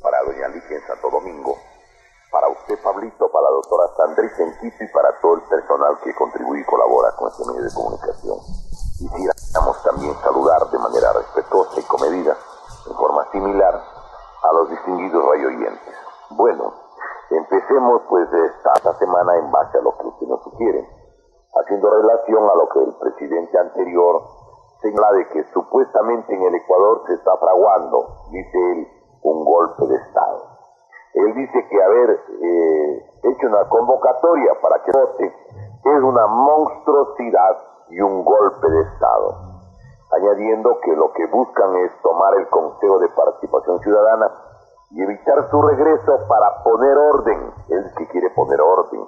para doña Ligia en Santo Domingo, para usted, Pablito, para la doctora Sandrita en Quito y para todo el personal que contribuye y colabora con este medio de comunicación. Quisiéramos también saludar de manera respetuosa y comedida, en forma similar, a los distinguidos radioyentes. Bueno, empecemos pues esta semana en base a lo que usted nos sugiere, haciendo relación a lo que el presidente anterior señala de que supuestamente en el Ecuador se está fraguando, dice él, un golpe de Estado. Él dice que haber hecho una convocatoria para que vote es una monstruosidad y un golpe de Estado, añadiendo que lo que buscan es tomar el Consejo de Participación Ciudadana y evitar su regreso para poner orden. Él que quiere poner orden.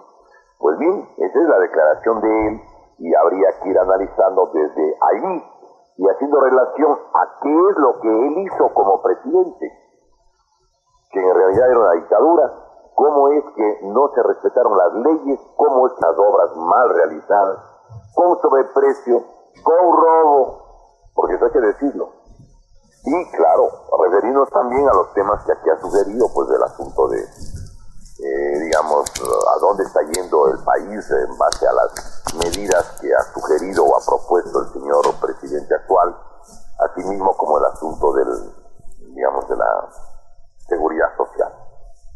Pues bien, esa es la declaración de él y habría que ir analizando desde allí y haciendo relación a qué es lo que él hizo como presidente, que en realidad era una dictadura, cómo es que no se respetaron las leyes, cómo es las obras mal realizadas, con sobreprecio, con robo, porque eso hay que decirlo. Y claro, referirnos también a los temas que aquí ha sugerido, pues del asunto de, digamos, a dónde está yendo el país en base a las medidas que ha sugerido o ha propuesto el señor presidente actual, asimismo como el asunto del, digamos, de la seguridad social.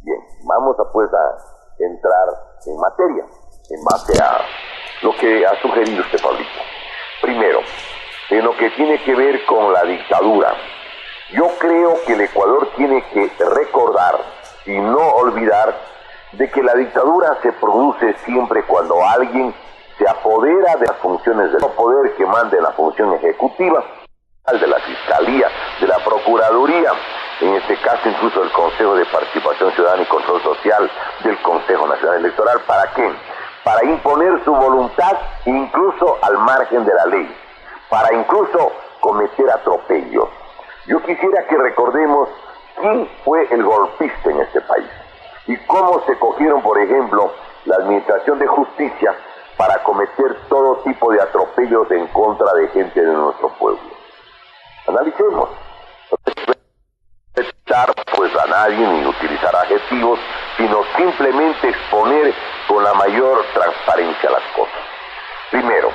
Bien, vamos a pues a entrar en materia, en base a lo que ha sugerido usted, Pablito. Primero, en lo que tiene que ver con la dictadura, yo creo que el Ecuador tiene que recordar y no olvidar de que la dictadura se produce siempre cuando alguien se apodera de las funciones del poder que mande la función ejecutiva, de la Fiscalía, de la Procuraduría, en este caso incluso del Consejo de Participación Ciudadana y Control Social, del Consejo Nacional Electoral. ¿Para qué? Para imponer su voluntad incluso al margen de la ley, para incluso cometer atropellos. Yo quisiera que recordemos quién fue el golpista en este país y cómo se cogieron, por ejemplo, la Administración de Justicia para cometer todo tipo de atropellos en contra de gente de nuestro pueblo. Analicemos. No respetar pues a nadie ni utilizar adjetivos, sino simplemente exponer con la mayor transparencia las cosas. Primero,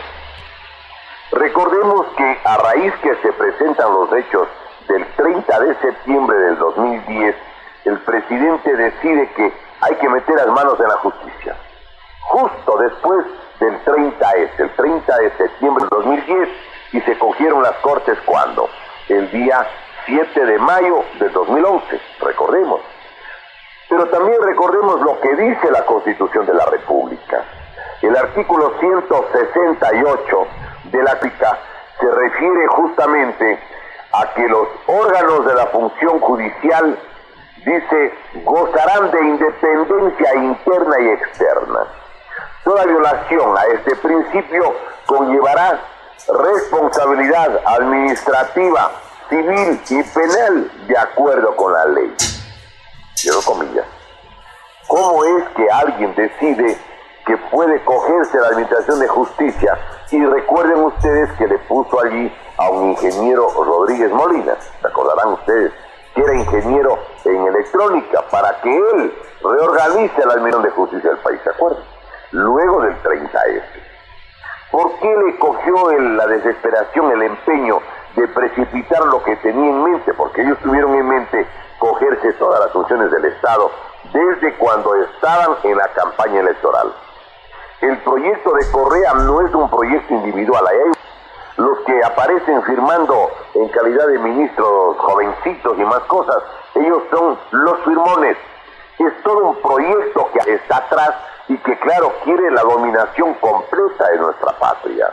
recordemos que a raíz que se presentan los hechos del 30 de septiembre del 2010, el presidente decide que hay que meter las manos en la justicia. Justo después del 30 de septiembre del 2010, y se cogieron las cortes ¿cuándo? El día 7 de mayo del 2011, recordemos. Pero también recordemos lo que dice la Constitución de la República. El artículo 168 de la PICA se refiere justamente a que los órganos de la función judicial, dice, gozarán de independencia interna y externa. Toda violación a este principio conllevará responsabilidad administrativa, civil y penal de acuerdo con la ley. Cierro comillas. ¿Cómo es que alguien decide que puede cogerse la Administración de Justicia? Y recuerden ustedes que le puso allí a un ingeniero Rodríguez Molina, ¿se acordarán ustedes? Que era ingeniero en electrónica, para que él reorganice la Administración de Justicia del país, ¿se acuerdan? Luego del 30S. ¿Por qué le cogió la desesperación, el empeño de precipitar lo que tenía en mente? Porque ellos tuvieron en mente cogerse todas las funciones del Estado desde cuando estaban en la campaña electoral. El proyecto de Correa no es un proyecto individual. Los que aparecen firmando en calidad de ministros jovencitos y más cosas, ellos son los firmones. Es todo un proyecto que está atrás y que, claro, quiere la dominación completa de nuestra patria.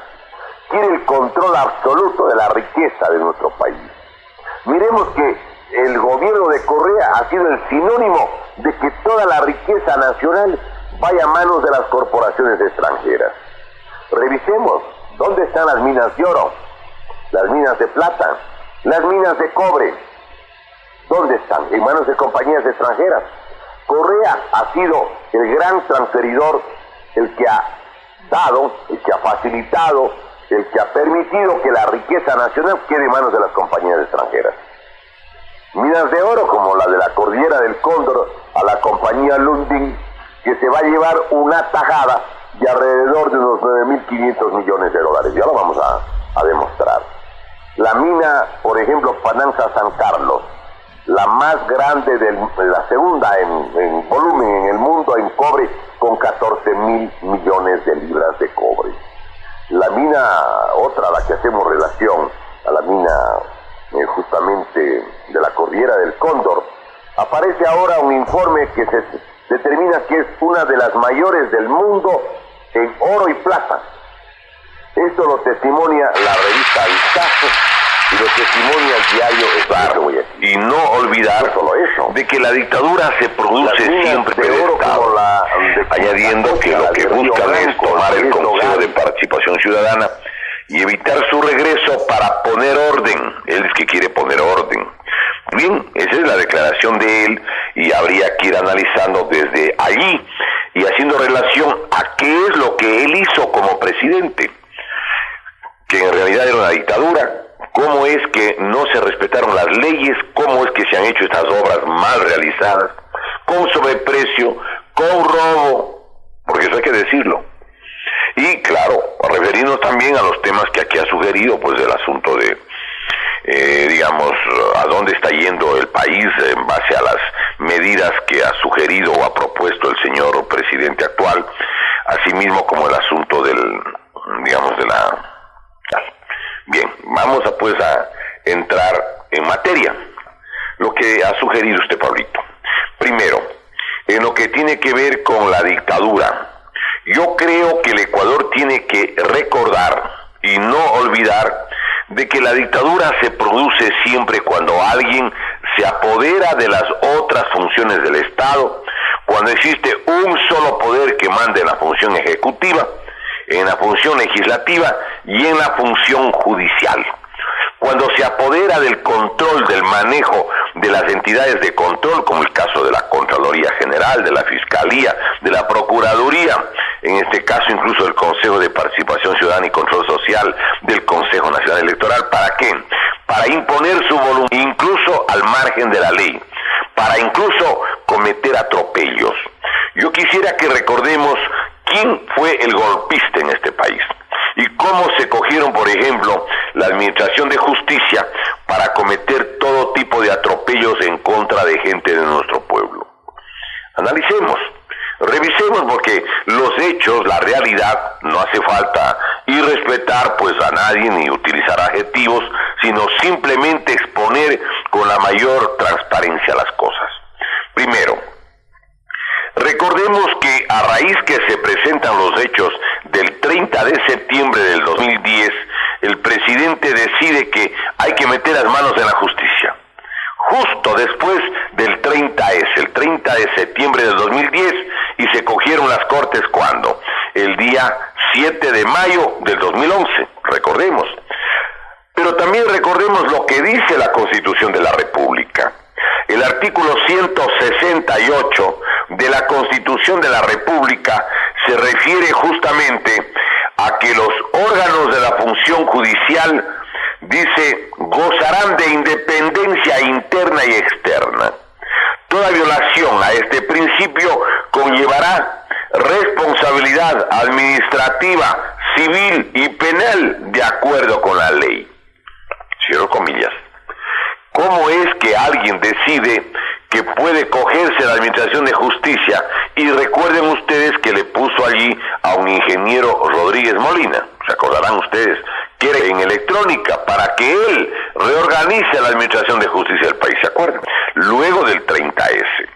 Quiere el control absoluto de la riqueza de nuestro país. Miremos que el gobierno de Correa ha sido el sinónimo de que toda la riqueza nacional vaya a manos de las corporaciones extranjeras. Revisemos, ¿dónde están las minas de oro? Las minas de plata, las minas de cobre. ¿Dónde están? En manos de compañías extranjeras. Correa ha sido el gran transferidor, el que ha dado, el que ha facilitado, el que ha permitido que la riqueza nacional quede en manos de las compañías extranjeras. Minas de oro como la de la Cordillera del del Cóndor a la compañía Lundin, que se va a llevar una tajada de alrededor de unos 9.500 millones de dólares. Ya lo vamos a demostrar. La mina, por ejemplo, Pananza San Carlos, la más grande, la segunda en volumen en el mundo en cobre, con 14.000 millones de libras de cobre. La mina, otra a la que hacemos relación, a la mina justamente de la Cordillera del Cóndor, aparece ahora un informe que se determina que es una de las mayores del mundo en oro y plata. Esto lo testimonia la revista Vistazo y lo testimonia el diario Claro. Y no olvidar no solo eso, de que la dictadura se produce siempre de del oro Estado, como añadiendo que lo que buscan es tomar el Consejo de Participación Ciudadana y evitar su regreso para poner orden. Él es que quiere poner orden. Bien, esa es la declaración de él y habría que ir analizando desde allí y haciendo relación a qué es lo que él hizo como presidente, que en realidad era una dictadura, cómo es que no se respetaron las leyes, cómo es que se han hecho estas obras mal realizadas, con sobreprecio, con robo, porque eso hay que decirlo. Y claro, referirnos también a los temas que aquí ha sugerido, pues el asunto de, digamos, a dónde está yendo el país en base a las medidas que ha sugerido o ha propuesto el señor presidente actual, asimismo como el asunto del, digamos, de la... Bien, vamos a entrar en materia. Lo que ha sugerido usted, Pablito. Primero, en lo que tiene que ver con la dictadura, yo creo que el Ecuador tiene que recordar y no olvidar de que la dictadura se produce siempre cuando alguien se apodera de las otras funciones del Estado, cuando existe un solo poder que mande en la función ejecutiva, en la función legislativa y en la función judicial. Cuando se apodera del control, del manejo de las entidades de control, como el caso de la Contraloría General, de la Fiscalía, de la Procuraduría, en este caso incluso del Consejo de Participación Ciudadana y Control Social, del Consejo Nacional Electoral, ¿para qué? Para imponer su voluntad, incluso al margen de la ley, para incluso cometer atropellos. Yo quisiera que recordemos quién fue el golpista en este país y cómo se cogieron, por ejemplo, la Administración de Justicia para cometer todo tipo de atropellos en contra de gente de nuestro pueblo. Analicemos, revisemos, porque los hechos, la realidad, no hace falta irrespetar pues a nadie ni utilizar adjetivos, sino simplemente exponer con la mayor transparencia las cosas. Primero, recordemos que a raíz que se presentan los hechos del 30 de septiembre del 2010, el presidente decide que hay que meter las manos en la justicia. Justo después del 30S, el 30 de septiembre del 2010, y se cogieron las cortes, ¿cuándo? El día 7 de mayo del 2011, recordemos. Pero también recordemos lo que dice la Constitución de la República. El artículo 168 de la Constitución de la República se refiere justamente a que los órganos de la función judicial, dice, gozarán de independencia interna y externa. Toda violación a este principio conllevará responsabilidad administrativa, civil y penal de acuerdo con la ley. Cierro comillas. ¿Cómo es que alguien decide que puede cogerse la Administración de Justicia? Y recuerden ustedes que le puso allí a un ingeniero Rodríguez Molina, se acordarán ustedes, que era en electrónica, para que él reorganice la Administración de Justicia del país, ¿se acuerdan? Luego del 30S.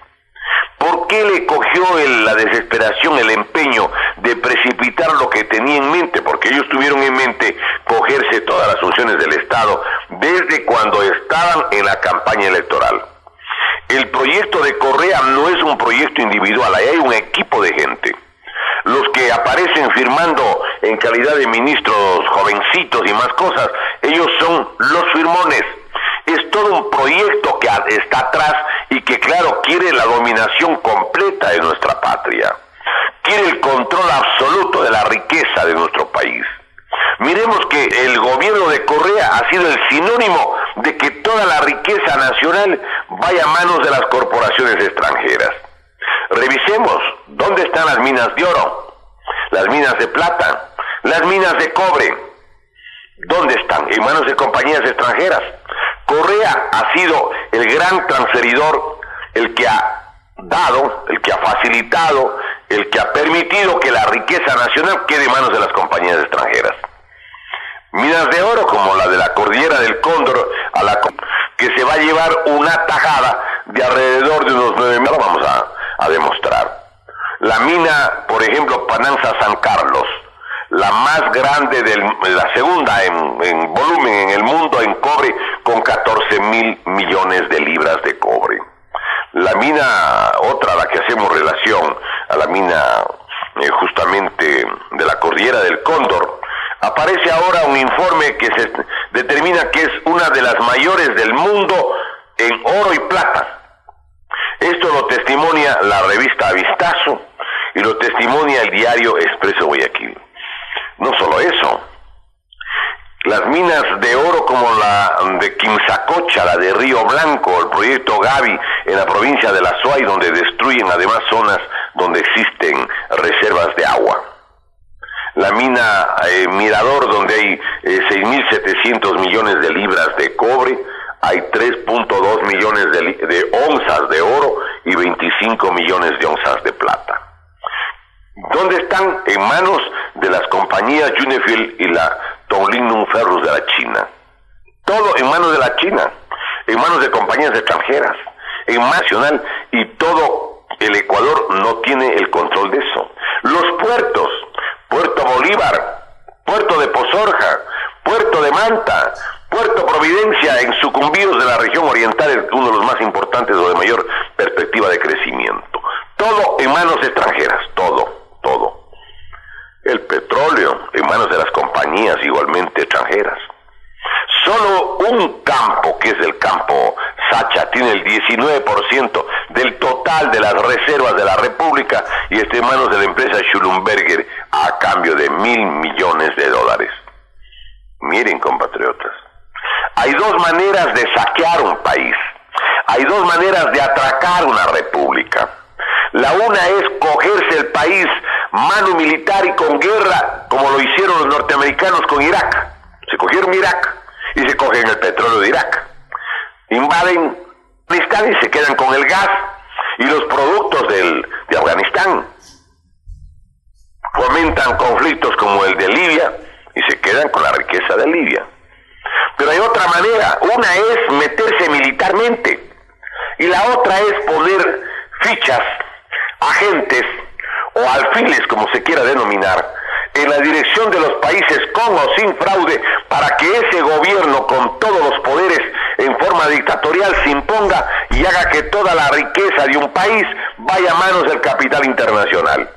¿Por qué le cogió la desesperación, el empeño de precipitar lo que tenía en mente? Porque ellos tuvieron en mente cogerse todas las funciones del Estado desde cuando estaban en la campaña electoral. El proyecto de Correa no es un proyecto individual, ahí hay un equipo de gente. Los que aparecen firmando en calidad de ministros jovencitos y más cosas, ellos son los firmones. Es todo un proyecto que está atrás y que, claro, quiere la dominación completa de nuestra patria. Quiere el control absoluto de la riqueza de nuestro país. Miremos que el gobierno de Correa ha sido el sinónimo de que toda la riqueza nacional vaya a manos de las corporaciones extranjeras. Revisemos dónde están las minas de oro, las minas de plata, las minas de cobre. ¿Dónde están? En manos de compañías extranjeras. Correa ha sido el gran transferidor, el que ha dado, el que ha facilitado, el que ha permitido que la riqueza nacional quede en manos de las compañías extranjeras. Minas de oro como la de la Cordillera del Cóndor, que se va a llevar una tajada de alrededor de unos 9 mil, vamos a demostrar. La mina, por ejemplo, Pananza San Carlos, la más grande, la segunda en volumen en el mundo en cobre, con 14 mil millones de libras de cobre. La mina, otra a la que hacemos relación, a la mina justamente de la Cordillera del Cóndor, aparece ahora un informe que se determina que es una de las mayores del mundo en oro y plata. Esto lo testimonia la revista Vistazo y lo testimonia el diario Expreso Guayaquil. No solo eso, las minas de oro como la de Quimsacocha, la de Río Blanco, el proyecto Gavi en la provincia de La Suay, donde destruyen además zonas donde existen reservas de agua. La mina Mirador, donde hay 6.700 millones de libras de cobre, hay 3.2 millones de onzas de oro y 25 millones de onzas de plata. ¿Dónde están? En manos de las compañías Unifield y la Tonglin Ferrous de la China. Todo en manos de la China, en manos de compañías extranjeras, en nacional, y todo el Ecuador no tiene el control de eso. Los puertos, Puerto Bolívar, Puerto de Pozorja, Puerto de Manta, Puerto Providencia, en sucumbíos de la región oriental, es uno de los más importantes o de mayor perspectiva de crecimiento. Todo en manos extranjeras, todo. El petróleo en manos de las compañías igualmente extranjeras. Solo un campo, que es el campo Sacha, tiene el 19% del total de las reservas de la República y está en manos de la empresa Schlumberger a cambio de $1.000 millones. Miren, compatriotas, hay dos maneras de saquear un país, hay dos maneras de atracar una república. La una es cogerse el país mano militar y con guerra, como lo hicieron los norteamericanos con Irak. Se cogieron Irak y se cogen el petróleo de Irak. Invaden Afganistán y se quedan con el gas y los productos de Afganistán. Fomentan conflictos como el de Libia y se quedan con la riqueza de Libia. Pero hay otra manera. Una es meterse militarmente y la otra es poner fichas, agentes o alfiles, como se quiera denominar, en la dirección de los países con o sin fraude, para que ese gobierno con todos los poderes en forma dictatorial se imponga y haga que toda la riqueza de un país vaya a manos del capital internacional.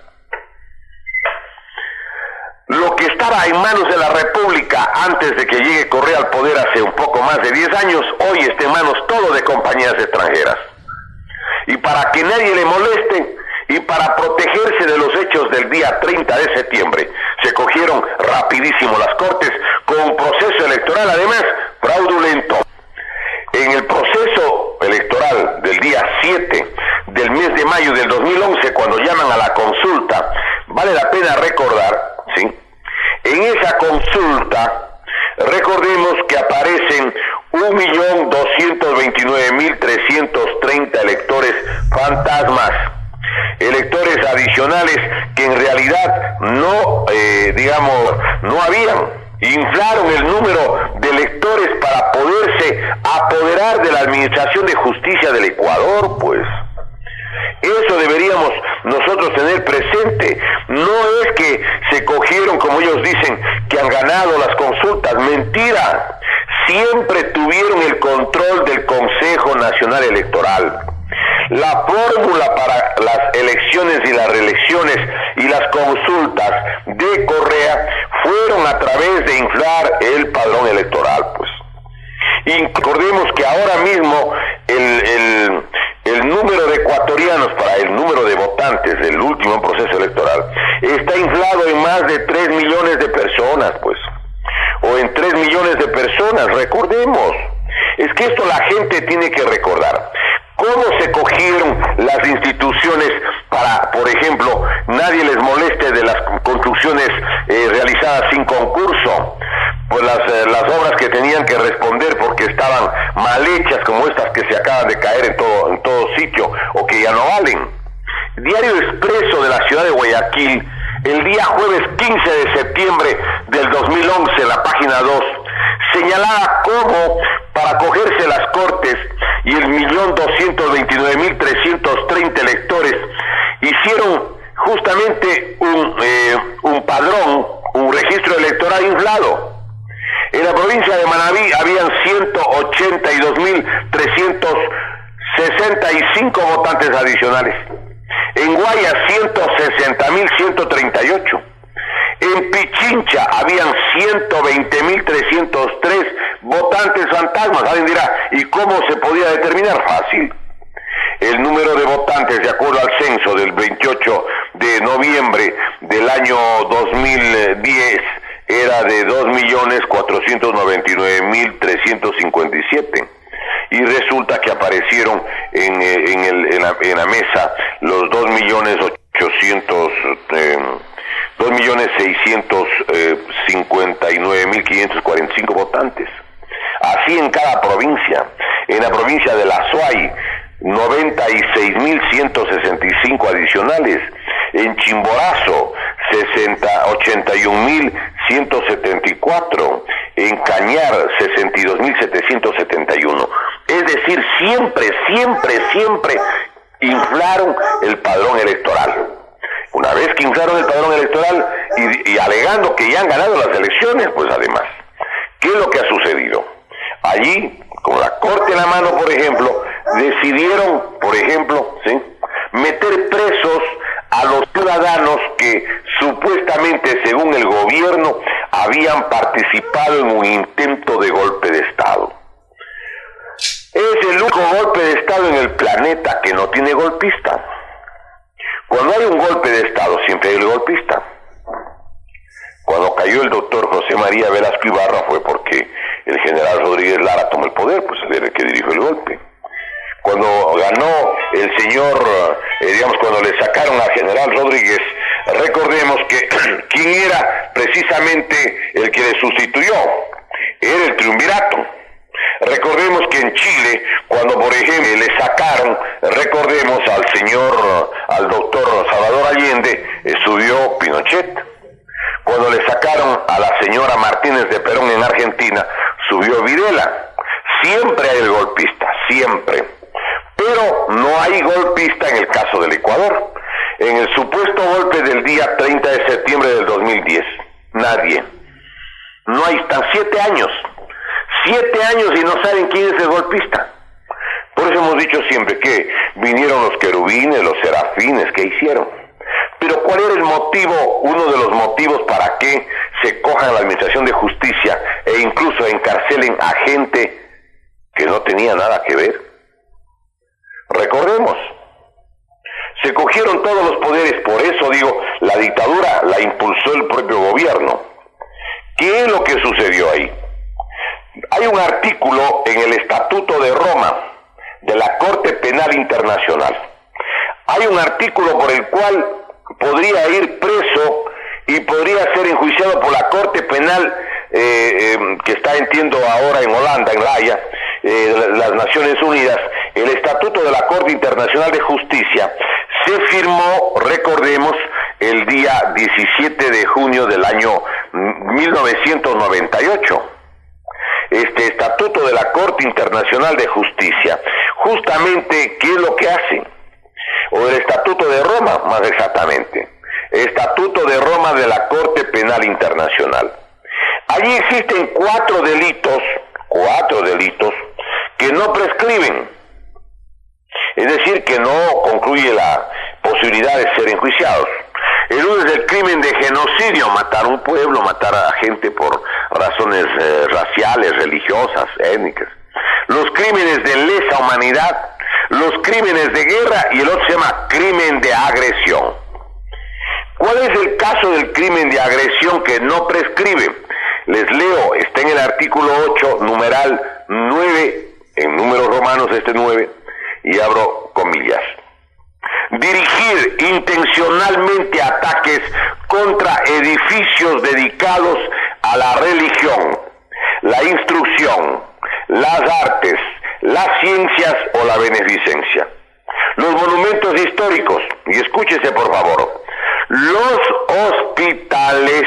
Lo que estaba en manos de la República antes de que llegue Correa al poder hace un poco más de 10 años, hoy está en manos todo de compañías extranjeras. Y para que nadie le moleste, y para protegerse de los hechos del día 30 de septiembre, se cogieron rapidísimo las Cortes con un proceso electoral, además, fraudulento. En el proceso electoral del día 7 del mes de mayo del 2011, cuando llaman a la consulta, vale la pena recordar, ¿sí? En esa consulta, recordemos que aparecen 1.229.330 electores fantasmas, electores adicionales que en realidad no habían. Inflaron el número de electores para poderse apoderar de la Administración de Justicia del Ecuador, pues. Eso deberíamos nosotros tener presente. No es que se cogieron, como ellos dicen, que han ganado las consultas. Mentira. Siempre tuvieron el control del Consejo Nacional Electoral. La fórmula para las elecciones y las reelecciones y las consultas de Correa fueron a través de inflar el padrón electoral, pues. Y recordemos que ahora mismo el número de ecuatorianos para el número de votantes del último proceso electoral está inflado en más de 3 millones de personas, pues. O en 3 millones de personas, recordemos. Es que esto la gente tiene que recordar. ¿Cómo se cogieron las instituciones para, por ejemplo, nadie les moleste de las construcciones realizadas sin concurso? Pues las obras que tenían que responder porque estaban mal hechas, como estas que se acaban de caer en todo sitio, o que ya no valen. Diario Expreso de la ciudad de Guayaquil, el día jueves 15 de septiembre del 2011, en la página 2, señalaba cómo para cogerse las cortes y el 1.229.330 electores hicieron justamente un padrón, un registro electoral inflado. En la provincia de Manabí habían 182.365 votantes adicionales. En Guayas 160.138. En Pichincha habían 120.303 votantes fantasmas. Alguien dirá, ¿y cómo se podía determinar? Fácil. El número de votantes, de acuerdo al censo del 28 de noviembre del año 2010, era de 2.499.357. Y resulta que aparecieron en la mesa los 2.659.545 votantes. Así en cada provincia. En la provincia de La Suay, 96.165 adicionales. En Chimborazo, 81.174. En Cañar, 62.771. Es decir, siempre inflaron el padrón electoral. Una vez que inflaron el padrón electoral y alegando que ya han ganado las elecciones, pues además, ¿qué es lo que ha sucedido? Allí, con la Corte en la mano, por ejemplo, decidieron, por ejemplo, ¿sí?, meter presos a los ciudadanos que supuestamente, según el gobierno, habían participado en un intento de golpe de Estado. Es el único golpe de Estado en el planeta que no tiene golpista. Cuando hay un golpe de Estado, siempre hay el golpista. Cuando cayó el doctor José María Velasco Ibarra fue porque el general Rodríguez Lara tomó el poder, pues él era el que dirigió el golpe. Cuando ganó el señor, cuando le sacaron al general Rodríguez, recordemos que quién era precisamente el que le sustituyó, era el triunvirato. Recordemos que en Chile, cuando por ejemplo le sacaron, recordemos al doctor Salvador Allende, subió Pinochet. Cuando le sacaron a la señora Martínez de Perón en Argentina, subió Videla. Siempre hay el golpista, siempre. Pero no hay golpista en el caso del Ecuador. En el supuesto golpe del día 30 de septiembre del 2010, nadie. No hay, están 7 años. 7 años y no saben quién es el golpista. Por eso hemos dicho siempre que vinieron los querubines, los serafines, ¿qué hicieron? Pero ¿cuál era el motivo, uno de los motivos para que se cojan la administración de justicia e incluso encarcelen a gente que no tenía nada que ver? Recordemos, se cogieron todos los poderes, por eso digo, la dictadura la impulsó el propio gobierno. ¿Qué es lo que sucedió ahí? Hay un artículo en el Estatuto de Roma de la Corte Penal Internacional. Hay un artículo por el cual podría ir preso y podría ser enjuiciado por la Corte Penal que está, entiendo, ahora en Holanda, en La Haya, las Naciones Unidas. El Estatuto de la Corte Internacional de Justicia se firmó, recordemos, el día 17 de junio del año 1998. Este Estatuto de la Corte Internacional de Justicia, justamente, ¿qué es lo que hace? O el Estatuto de Roma, más exactamente. Estatuto de Roma de la Corte Penal Internacional. Allí existen 4 delitos que no prescriben. Es decir, que no concluye la posibilidad de ser enjuiciados. El uno es el crimen de genocidio, matar a un pueblo, matar a gente por razones raciales, religiosas, étnicas. Los crímenes de lesa humanidad, los crímenes de guerra, y el otro se llama crimen de agresión. ¿Cuál es el caso del crimen de agresión que no prescribe? Les leo, está en el artículo 8, numeral 9 en números romanos este 9, y abro comillas. Dirigir intencionalmente ataques contra edificios dedicados a la religión, la instrucción, las artes, las ciencias o la beneficencia. Los monumentos históricos, y escúchese por favor, los hospitales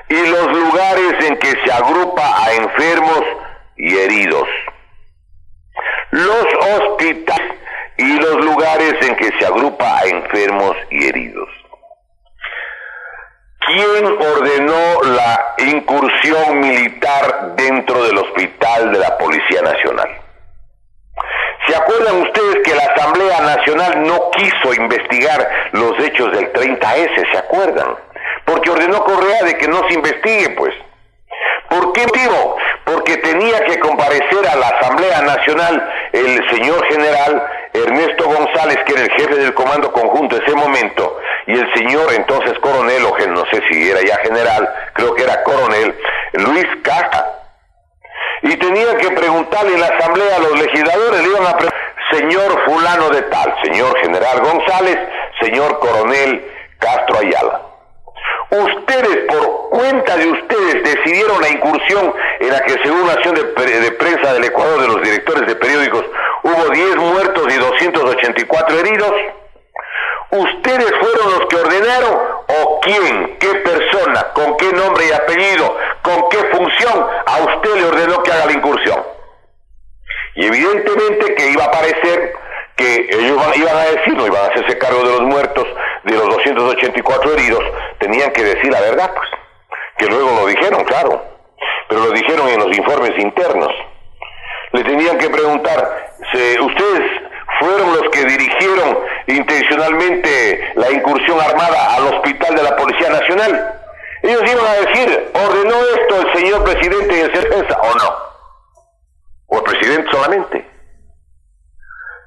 y los lugares en que se agrupa a enfermos y heridos. Los hospitales y los lugares en que se agrupa a enfermos y heridos. ¿Quién ordenó la incursión militar dentro del hospital de la Policía Nacional? ¿Se acuerdan ustedes que la Asamblea Nacional no quiso investigar los hechos del 30S? ¿Se acuerdan? Porque ordenó Correa de que no se investigue, pues. ¿Por qué motivo? Porque tenía que comparecer a la Asamblea Nacional el señor general Ernesto González, que era el jefe del Comando Conjunto en ese momento, y el señor entonces coronel, o no sé si era ya general, creo que era coronel, Luis Caja. Y tenía que preguntarle en la Asamblea a los legisladores, le iban a preguntar, señor fulano de tal, señor general González, señor coronel Castro Ayala. Ustedes, por cuenta de ustedes, decidieron la incursión en la que, según Nación de Prensa del Ecuador, de los directores de periódicos, hubo 10 muertos y 284 heridos. ¿Ustedes fueron los que ordenaron? ¿O quién? ¿Qué persona? ¿Con qué nombre y apellido? ¿Con qué función a usted le ordenó que haga la incursión? Y evidentemente que iba a parecer que ellos iban a decir, no iban a hacerse cargo de los muertos, de los 284 heridos, tenían que decir la verdad, pues, que luego lo dijeron, claro, pero lo dijeron en los informes internos. Le tenían que preguntar, ¿ustedes fueron los que dirigieron intencionalmente la incursión armada al hospital de la Policía Nacional? Ellos iban a decir, ¿ordenó esto el señor presidente en defensa o no? ¿O el presidente solamente?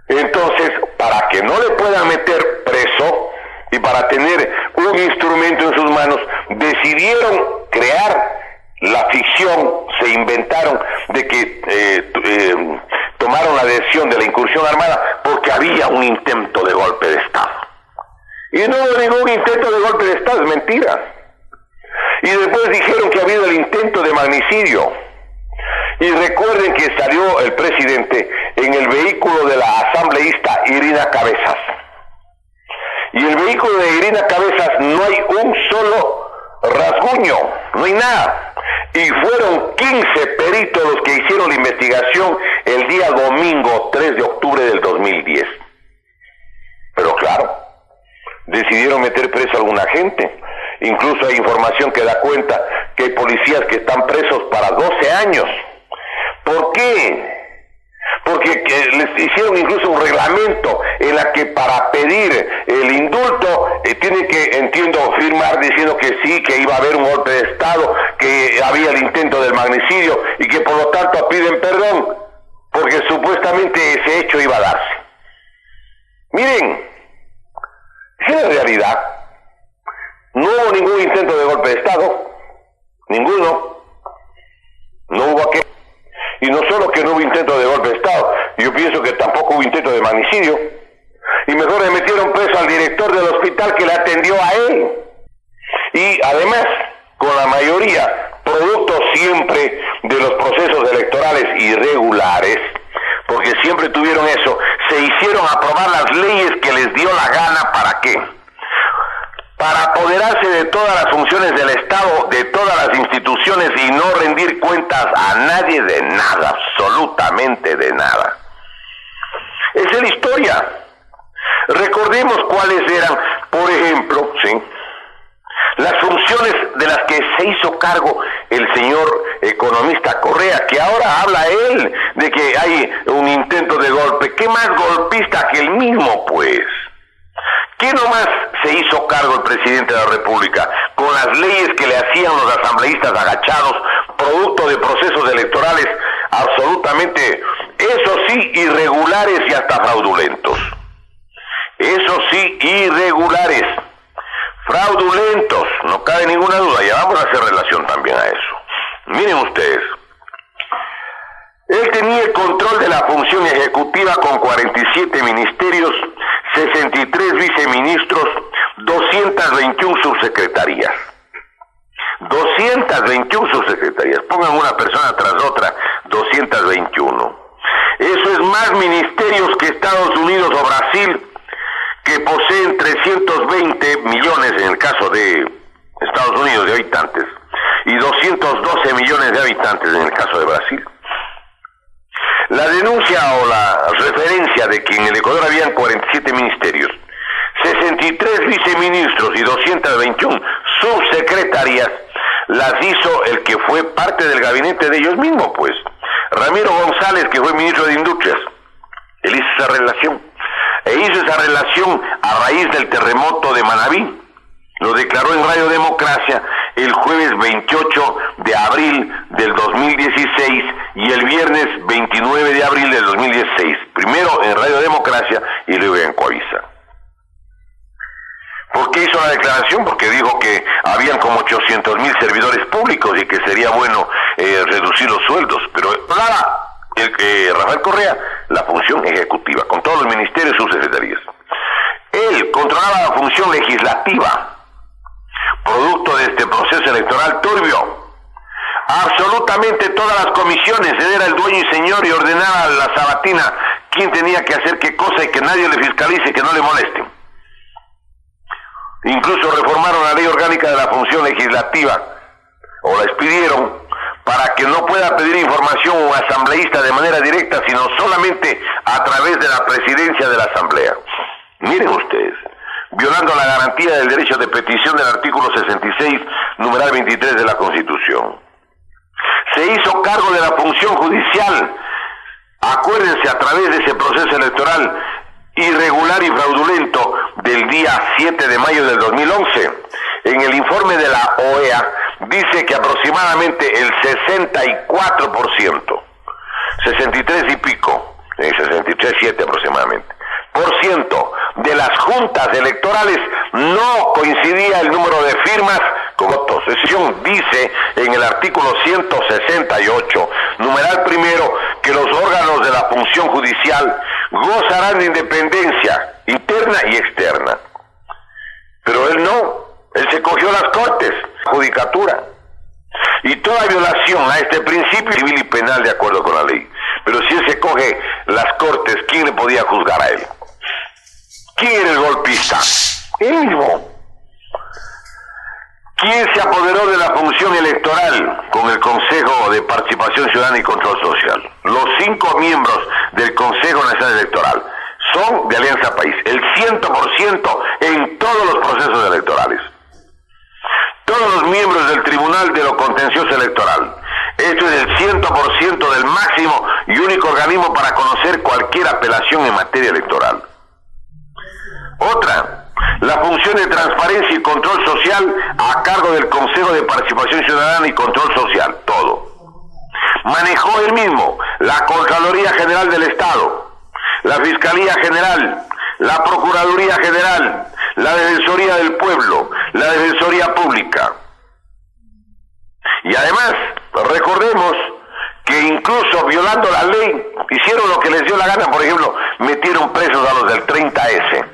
Entonces, para que no le puedan meter preso y para tener un instrumento en sus manos, decidieron crear la ficción, se inventaron de que tomaron la decisión de la incursión armada porque había un intento de golpe de Estado. Y no hubo ningún intento de golpe de Estado, es mentira. Y después dijeron que había el intento de magnicidio. Y recuerden que salió el presidente en el vehículo de la asambleísta Irina Cabezas. Y el vehículo de Irina Cabezas no hay un solo rasguño, no hay nada. Y fueron 15 peritos los que hicieron la investigación el día domingo 3 de octubre del 2010. Pero claro, decidieron meter preso a alguna gente. Incluso hay información que da cuenta que hay policías que están presos para 12 años. ¿Por qué? Porque les hicieron incluso un reglamento en la que para pedir el indulto tienen que, entiendo, firmar diciendo que sí, que iba a haber un golpe de Estado, que había el intento del magnicidio y que por lo tanto piden perdón porque supuestamente ese hecho iba a darse. Miren, esa es la realidad. No hubo ningún intento de golpe de Estado, ninguno. No hubo aquel. Y no solo que no hubo intento de golpe de Estado, yo pienso que tampoco hubo intento de magnicidio. Y mejor le metieron preso al director del hospital que le atendió a él. Y además, con la mayoría, producto siempre de los procesos electorales irregulares, porque siempre tuvieron eso, se hicieron aprobar las leyes que les dio la gana. ¿Para qué? Para apoderarse de todas las funciones del Estado, de todas las instituciones y no rendir cuentas a nadie de nada, absolutamente de nada. Esa es la historia. Recordemos cuáles eran, por ejemplo, ¿sí?, las funciones de las que se hizo cargo el señor economista Correa, que ahora habla él de que hay un intento de golpe. ¿Qué más golpista que el mismo, pues? ¿Qué nomás se hizo cargo el presidente de la República con las leyes que le hacían los asambleístas agachados, producto de procesos electorales absolutamente, eso sí, irregulares y hasta fraudulentos? Eso sí, irregulares, fraudulentos, no cabe ninguna duda, ya vamos a hacer relación también a eso. Miren ustedes, Él tenía el control de la función ejecutiva con 47 ministerios, 63 viceministros, 221 subsecretarías. 221 subsecretarías. Pongan una persona tras otra, 221. Eso es más ministerios que Estados Unidos o Brasil, que poseen 320 millones en el caso de Estados Unidos de habitantes y 212 millones de habitantes en el caso de Brasil. La denuncia o la referencia de que en el Ecuador habían 47 ministerios, 63 viceministros y 221 subsecretarías, las hizo el que fue parte del gabinete de ellos mismos, pues. Ramiro González, que fue ministro de Industrias. Él hizo esa relación. E hizo esa relación a raíz del terremoto de Manabí. Lo declaró en Radio Democracia el jueves 28 de abril del 2016 y el viernes 29 de abril del 2016. Primero en Radio Democracia y luego en Coavisa. ¿Por qué hizo la declaración? Porque dijo que habían como 800,000 servidores públicos y que sería bueno reducir los sueldos. Pero nada, Rafael Correa, la función ejecutiva, con todos los ministerios y subsecretarías. Él controlaba la función legislativa, producto de este proceso electoral turbio. Absolutamente todas las comisiones, él era el dueño y señor y ordenaba a la sabatina quién tenía que hacer qué cosa y que nadie le fiscalice, que no le molesten. Incluso reformaron la ley orgánica de la función legislativa, o la expidieron, para que no pueda pedir información un asambleísta de manera directa, sino solamente a través de la presidencia de la asamblea. Miren ustedes, violando la garantía del derecho de petición del artículo 66, numeral 23 de la Constitución. Se hizo cargo de la función judicial, acuérdense, a través de ese proceso electoral irregular y fraudulento del día 7 de mayo del 2011. En el informe de la OEA dice que aproximadamente el 64%, 63 y pico, 63,7 aproximadamente, por ciento de las juntas electorales no coincidía el número de firmas con votos. Excepción dice en el artículo 168, numeral primero, que los órganos de la función judicial gozarán de independencia interna y externa. Pero él no, él se cogió las cortes, judicatura. Y toda violación a este principio civil y penal de acuerdo con la ley. Pero si él se coge las cortes, ¿quién le podía juzgar a él? ¿Quién era el golpista? Él mismo. ¿Quién se apoderó de la función electoral con el Consejo de Participación Ciudadana y Control Social? Los 5 miembros del Consejo Nacional Electoral son de Alianza País, el 100% en todos los procesos electorales. Todos los miembros del Tribunal de lo Contencioso Electoral. Esto es el 100% del máximo y único organismo para conocer cualquier apelación en materia electoral. Otra, la función de transparencia y control social a cargo del Consejo de Participación Ciudadana y Control Social, todo. Manejó él mismo la Contraloría General del Estado, la Fiscalía General, la Procuraduría General, la Defensoría del Pueblo, la Defensoría Pública. Y además, recordemos que incluso violando la ley, hicieron lo que les dio la gana. Por ejemplo, metieron presos a los del 30S,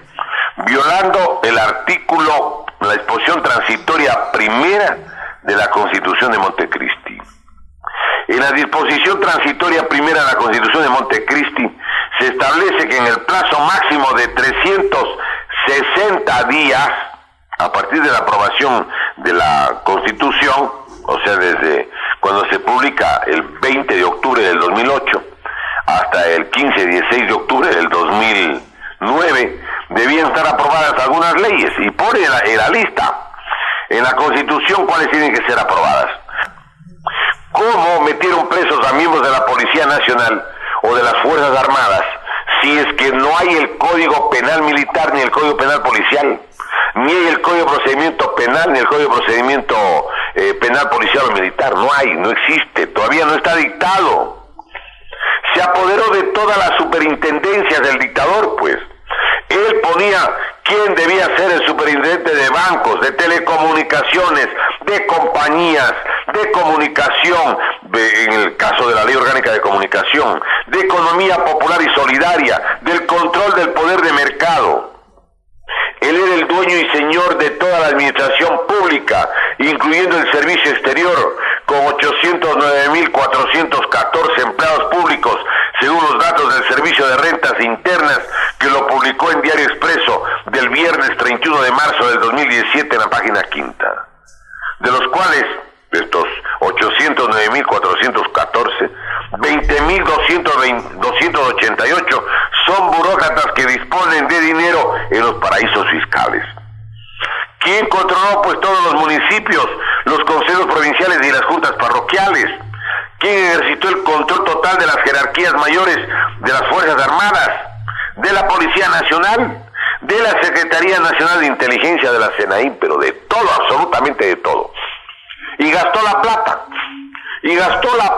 violando el artículo, la disposición transitoria primera de la Constitución de Montecristi. En la disposición transitoria primera de la Constitución de Montecristi se establece que en el plazo máximo de 360 días, a partir de la aprobación de la Constitución, o sea, desde cuando se publica el 20 de octubre del 2008 hasta el 15-16 de octubre del 2009, debían estar aprobadas algunas leyes, y pone en la lista, en la Constitución, cuáles tienen que ser aprobadas. ¿Cómo metieron presos a miembros de la Policía Nacional o de las Fuerzas Armadas si es que no hay el Código Penal Militar ni el Código Penal Policial, ni hay el Código de Procedimiento Penal ni el Código de Procedimiento Penal Policial o Militar? No hay, no existe, todavía no está dictado. Se apoderó de todas las superintendencias del dictador, pues. Él ponía ¿Quién debía ser el superintendente de bancos, de telecomunicaciones, de compañías, de comunicación, en el caso de la Ley Orgánica de Comunicación, de economía popular y solidaria, del control del poder de mercado? Él era el dueño y señor de toda la administración pública, incluyendo el servicio exterior, con 809.414 empleados públicos, según los datos del Servicio de Rentas Internas, que lo publicó en Diario Expreso del viernes 31 de marzo del 2017 en la página quinta. De los cuales, de estos 809.414, 20.288 son burócratas que disponen de dinero en los paraísos fiscales. ¿Quién controló pues todos los municipios, los consejos provinciales y las juntas parroquiales? ¿Quién ejercitó el control total de las jerarquías mayores de las Fuerzas Armadas, de la Policía Nacional, de la Secretaría Nacional de Inteligencia de la CNI, pero de todo, absolutamente de todo? Y gastó la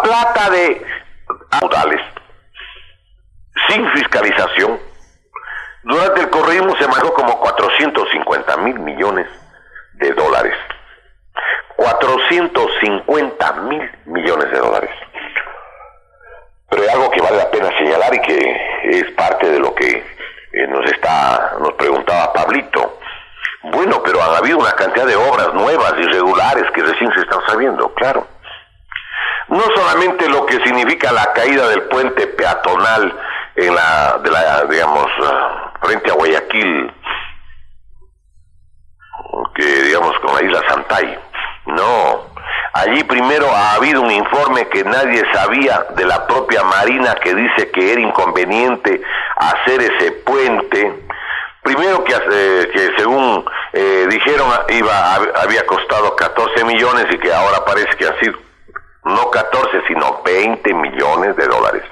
plata de caudales, sin fiscalización. Durante el correísmo se manejó como 450.000 millones de dólares. 450.000 millones de dólares. Pero hay algo que vale la pena señalar y que es parte de lo que nos preguntaba Pablito. Bueno, pero han habido una cantidad de obras nuevas, irregulares, que recién se están sabiendo, claro. No solamente lo que significa la caída del puente peatonal frente a Guayaquil, con la isla Santay. No, allí primero ha habido un informe que nadie sabía de la propia Marina, que dice que era inconveniente hacer ese puente. Primero que según dijeron había costado 14 millones y que ahora parece que han sido no 14 sino 20 millones de dólares.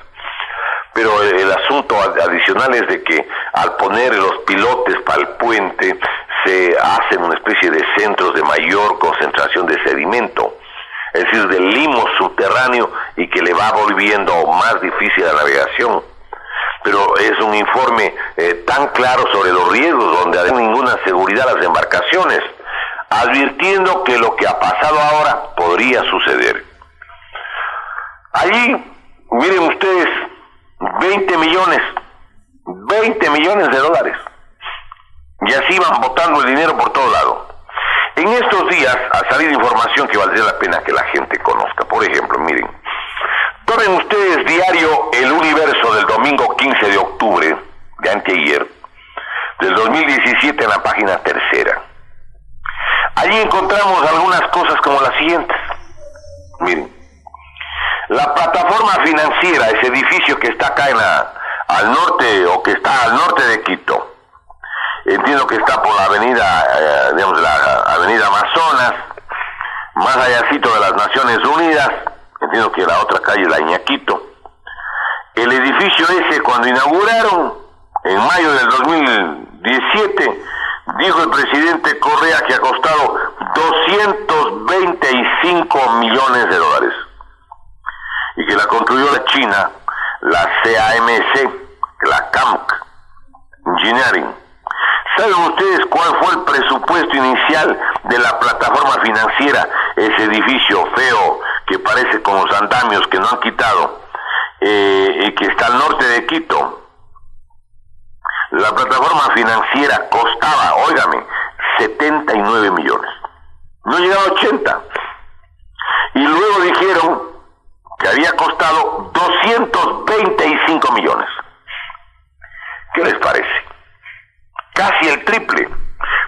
Pero el asunto adicional es de que al poner los pilotes para el puente se hacen una especie de centros de mayor concentración de sedimento, es decir, de limo subterráneo, y que le va volviendo más difícil la navegación. Pero es un informe tan claro sobre los riesgos, donde no hay ninguna seguridad a las embarcaciones, advirtiendo que lo que ha pasado ahora podría suceder. Allí, miren ustedes, 20 millones de dólares. Y así van botando el dinero por todo lado. En estos días ha salido información que valdría la pena que la gente conozca. Por ejemplo, miren, tomen ustedes diario El Universo del domingo 15 de octubre, de anteayer, del 2017, en la página tercera. Allí encontramos algunas cosas como las siguientes. Miren, la plataforma financiera, ese edificio que está acá al norte, o que está al norte de Quito, entiendo que está por la avenida, la avenida Amazonas, más allácito de las Naciones Unidas, entiendo que la otra calle es la Iñaquito. El edificio ese, cuando inauguraron, en mayo del 2017, dijo el presidente Correa que ha costado 225 millones de dólares. Y que la construyó la China, la CAMC, la CAMC Engineering. ¿Saben ustedes cuál fue el presupuesto inicial de la plataforma financiera, ese edificio feo que parece con los andamios que no han quitado, y que está al norte de Quito? La plataforma financiera costaba, óigame, 79 millones. No llegaba a 80. Y luego dijeron que había costado 225 millones. ¿Qué les parece? Casi el triple,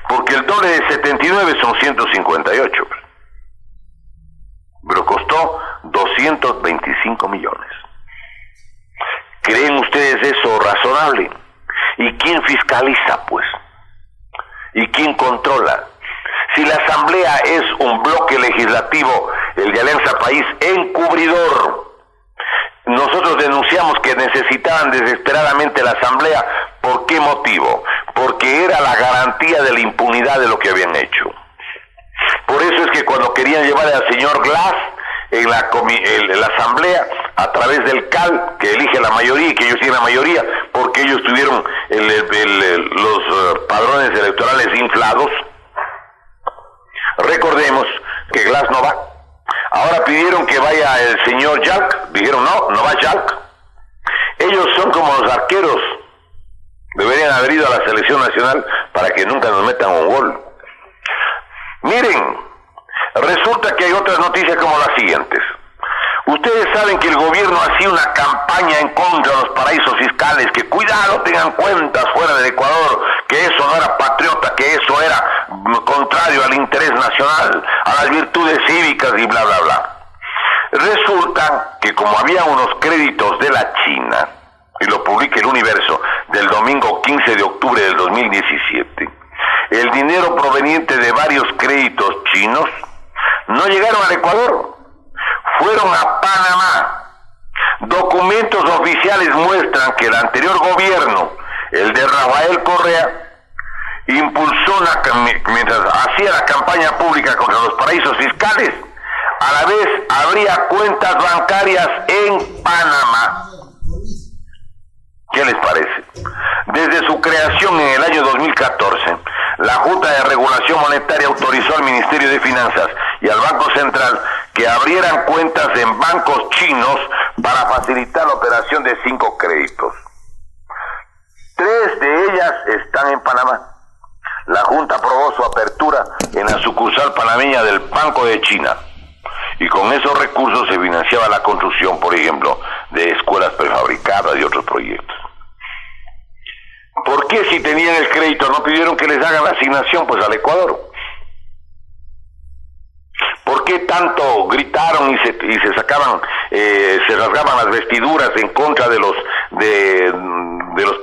porque el doble de 79 son 158. Pero costó 225 millones. ¿Creen ustedes eso razonable? ¿Y quién fiscaliza, pues? ¿Y quién controla? Si la Asamblea es un bloque legislativo, el de Alianza País, encubridor. Nosotros denunciamos que necesitaban desesperadamente la Asamblea. ¿Por qué motivo? Porque era la garantía de la impunidad de lo que habían hecho. Por eso es que cuando querían llevar al señor Glass en la Asamblea, a través del CAL, que elige la mayoría, y que ellos tienen la mayoría, porque ellos tuvieron los padrones boletines electorales inflados. Recordemos que Glass no va. Ahora pidieron que vaya el señor Yalc, dijeron no va Yalc. Ellos son como los arqueros, deberían haber ido a la selección nacional para que nunca nos metan un gol. Miren, resulta que hay otras noticias como las siguientes. Ustedes saben que el gobierno hacía una campaña en contra de los paraísos fiscales, que cuidado, tengan cuentas fuera del Ecuador, que eso no era patriota, que eso era contrario al interés nacional, a las virtudes cívicas y bla, bla, bla. Resulta que como había unos créditos de la China, y lo publica el Universo del domingo 15 de octubre del 2017, el dinero proveniente de varios créditos chinos no llegaron al Ecuador, fueron a Panamá. Documentos oficiales muestran que el anterior gobierno, el de Rafael Correa, impulsó mientras hacía la campaña pública contra los paraísos fiscales, a la vez abría cuentas bancarias en Panamá. ¿Qué les parece? Desde su creación en el año 2014, la Junta de Regulación Monetaria autorizó al Ministerio de Finanzas y al Banco Central que abrieran cuentas en bancos chinos para facilitar la operación de 5 créditos. 3 de ellas están en Panamá. La Junta aprobó su apertura en la sucursal panameña del Banco de China, y con esos recursos se financiaba la construcción, por ejemplo, de escuelas prefabricadas y otros proyectos. ¿Por qué, si tenían el crédito, no pidieron que les hagan la asignación pues al Ecuador? ¿Por qué tanto gritaron y se sacaban, se rasgaban las vestiduras en contra de los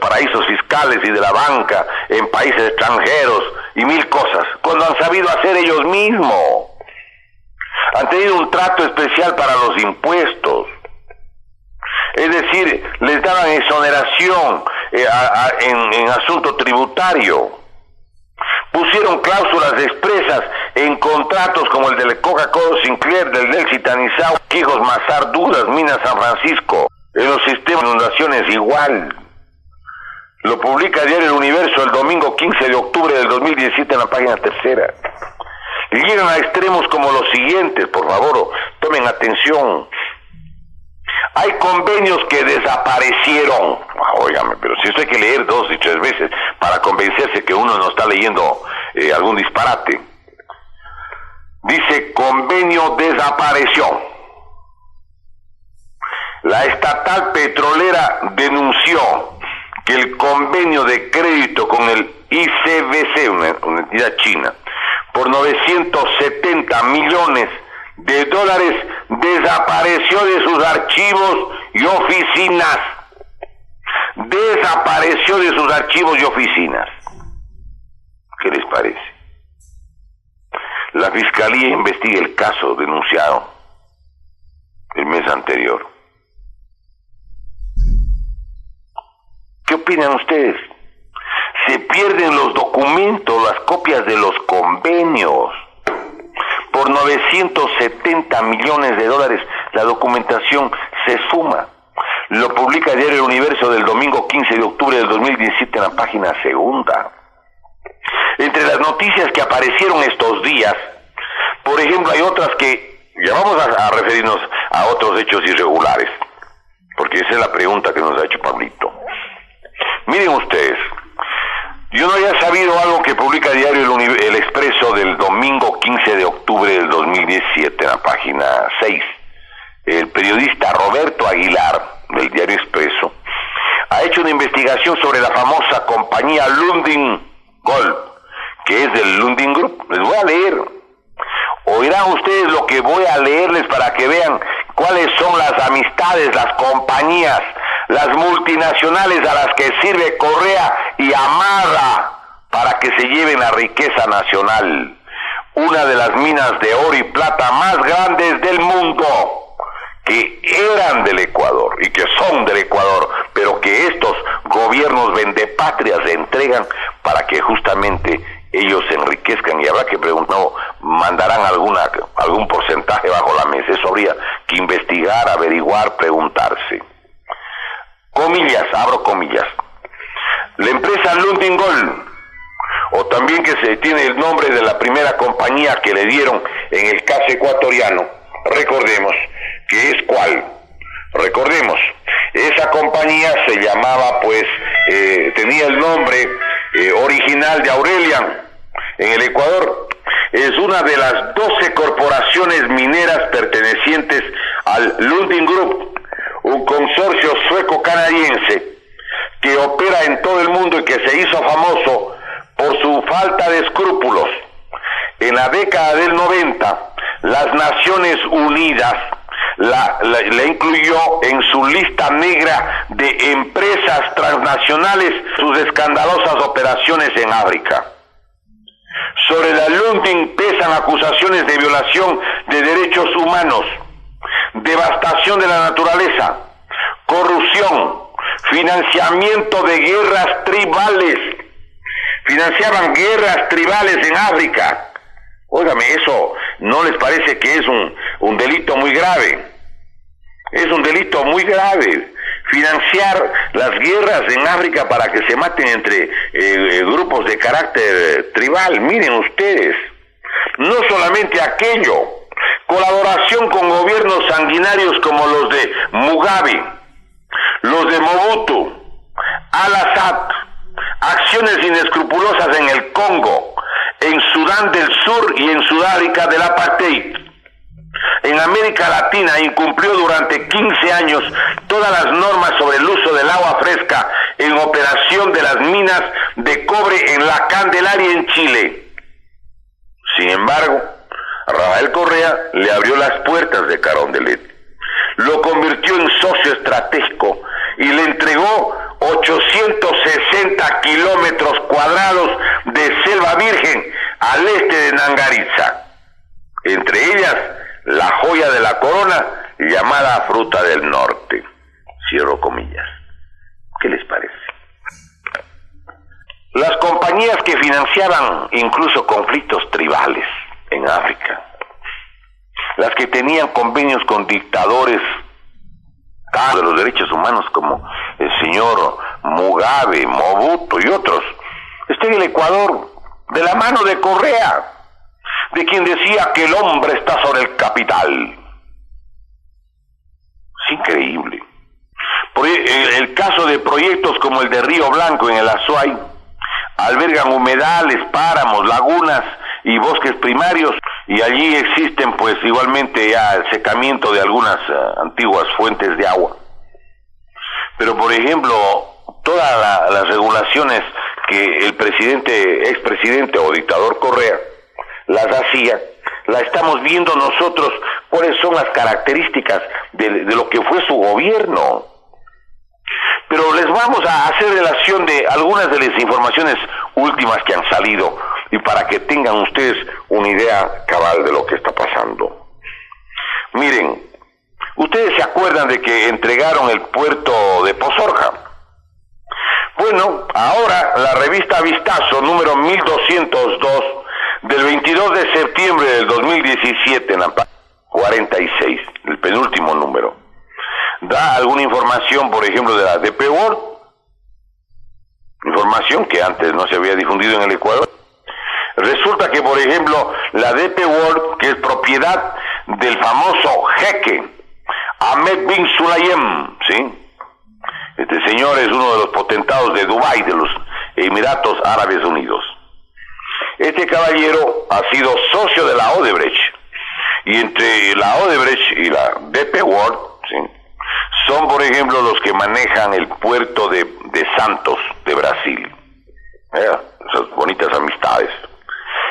paraísos fiscales y de la banca en países extranjeros y mil cosas, cuando han sabido hacer ellos mismos? Han tenido un trato especial para los impuestos, es decir, les daban exoneración en asunto tributario. Pusieron cláusulas expresas en contratos como el del Coca-Cola Sinclair, del Delcy Tanizao, Quijos Mazar, Dudas, Minas San Francisco. En los sistemas de inundaciones igual. Lo publica Diario El Universo el domingo 15 de octubre del 2017 en la página 3. Y llegan a extremos como los siguientes, por favor, tomen atención. Hay convenios que desaparecieron. Óigame, pero si usted hay que leer 2 y 3 veces para convencerse que uno no está leyendo algún disparate. Dice, convenio desapareció. La estatal petrolera denunció que el convenio de crédito con el ICBC, una entidad china, por 970 millones de dólares, desapareció de sus archivos y oficinas. Desapareció de sus archivos y oficinas. ¿Qué les parece? La Fiscalía investiga el caso denunciado el mes anterior. ¿Qué opinan ustedes? Se pierden los documentos, las copias de los convenios. Por 970 millones de dólares, la documentación se esfuma. Lo publica Diario El Universo del domingo 15 de octubre del 2017 en la página 2. Entre las noticias que aparecieron estos días, por ejemplo, hay otras que, ya vamos a referirnos a otros hechos irregulares, porque esa es la pregunta que nos ha hecho Pablito. Miren ustedes, yo no había sabido algo que publica Diario El Expreso del domingo 15 de octubre del 2017 en la página 6. El periodista Roberto Aguilar, del Diario Expreso, ha hecho una investigación sobre la famosa compañía Lundin Gold, que es del Lundin Group. Les voy a leer. Oirán ustedes lo que voy a leerles para que vean cuáles son las amistades, las compañías, las multinacionales a las que sirve Correa y amarra para que se lleven la riqueza nacional. Una de las minas de oro y plata más grandes del mundo, que eran del Ecuador y que son del Ecuador, pero que estos gobiernos vendepatrias le entregan para que justamente ellos se enriquezcan, y habrá que preguntar, mandarán algún porcentaje bajo la mesa. Eso habría que investigar, averiguar, preguntarse. Comillas, abro comillas. La empresa Lundin Gold también que se tiene el nombre de la primera compañía que le dieron en el caso ecuatoriano. Recordemos que es ¿cuál? Recordemos, esa compañía se llamaba, tenía el nombre original de Aurelian en el Ecuador. Es una de las 12 corporaciones mineras pertenecientes al Lundin Group, un consorcio sueco-canadiense que opera en todo el mundo y que se hizo famoso por su falta de escrúpulos. En la década del 90, las Naciones Unidas la incluyó en su lista negra de empresas transnacionales, sus escandalosas operaciones en África. Sobre la Lundin pesan acusaciones de violación de derechos humanos, devastación de la naturaleza, corrupción, financiamiento de guerras tribales. Financiaban guerras tribales en África. Óigame, ¿eso no les parece que es un delito muy grave? Es un delito muy grave financiar las guerras en África para que se maten entre grupos de carácter tribal. Miren ustedes, no solamente aquello, colaboración con gobiernos sanguinarios como los de Mugabe, los de Mobutu, Al-Assad, acciones inescrupulosas en el Congo, en Sudán del Sur y en Sudáfrica del apartheid. En América Latina incumplió durante 15 años todas las normas sobre el uso del agua fresca en operación de las minas de cobre en la Candelaria en Chile. Sin embargo, Rafael Correa le abrió las puertas de Carondelet, lo convirtió en socio estratégico y le entregó 860 kilómetros cuadrados de selva virgen al este de Nangaritza, entre ellas la joya de la corona llamada fruta del norte. Cierro comillas. ¿Qué les parece? Las compañías que financiaban incluso conflictos tribales en África, las que tenían convenios con dictadores de los derechos humanos como el señor Mugabe, Mobutu y otros, está en el Ecuador, de la mano de Correa, de quien decía que el hombre está sobre el capital. Es increíble. Por el caso de proyectos como el de Río Blanco en el Azuay, albergan humedales, páramos, lagunas y bosques primarios, y allí existen pues igualmente ya el secamiento de algunas antiguas fuentes de agua. Pero por ejemplo, todas las regulaciones que el expresidente o dictador Correa las hacía, la estamos viendo nosotros, cuáles son las características de lo que fue su gobierno. Pero les vamos a hacer relación de algunas de las informaciones últimas que han salido y para que tengan ustedes una idea cabal de lo que está pasando. Miren, ustedes se acuerdan de que entregaron el puerto de Pozorja. Bueno, ahora la revista Vistazo, número 1202, del 22 de septiembre del 2017, en la 46, el penúltimo número, da alguna información, por ejemplo, de la DP World, información que antes no se había difundido en el Ecuador. Resulta que, por ejemplo, la DP World, que es propiedad del famoso jeque Ahmed bin Sulayem, ¿sí? Este señor es uno de los potentados de Dubái, de los Emiratos Árabes Unidos. Este caballero ha sido socio de la Odebrecht, y entre la Odebrecht y la DP World, ¿sí?, son, por ejemplo, los que manejan el puerto de Santos, de Brasil. Esas bonitas amistades.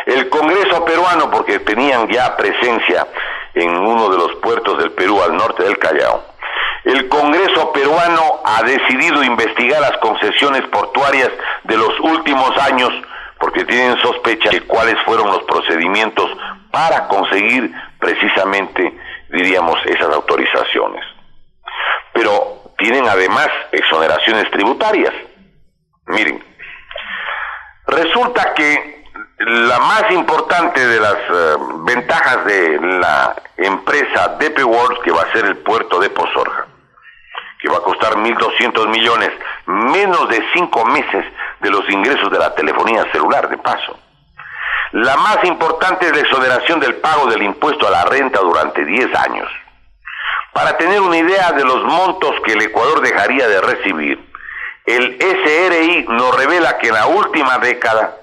El Congreso peruano, porque tenían ya presencia en uno de los puertos del Perú, al norte del Callao. El Congreso peruano ha decidido investigar las concesiones portuarias de los últimos años, porque tienen sospecha de cuáles fueron los procedimientos para conseguir precisamente, diríamos, esas autorizaciones. Pero tienen además exoneraciones tributarias. Miren, resulta que la más importante de las ventajas de la empresa DP World, que va a ser el puerto de Pozorja, que va a costar 1.200 millones, menos de 5 meses de los ingresos de la telefonía celular, de paso. La más importante es la exoneración del pago del impuesto a la renta durante 10 años. Para tener una idea de los montos que el Ecuador dejaría de recibir, el SRI nos revela que en la última década,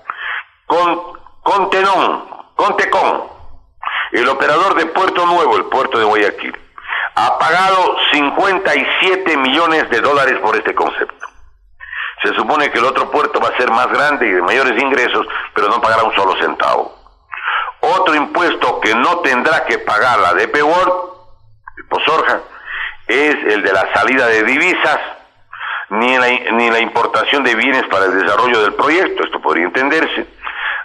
Contecón, el operador de Puerto Nuevo, el puerto de Guayaquil, ha pagado 57 millones de dólares por este concepto. Se supone que el otro puerto va a ser más grande y de mayores ingresos, pero no pagará un solo centavo. Otro impuesto que no tendrá que pagar la DP World, el Posorja, es el de la salida de divisas, ni la importación de bienes para el desarrollo del proyecto, esto podría entenderse,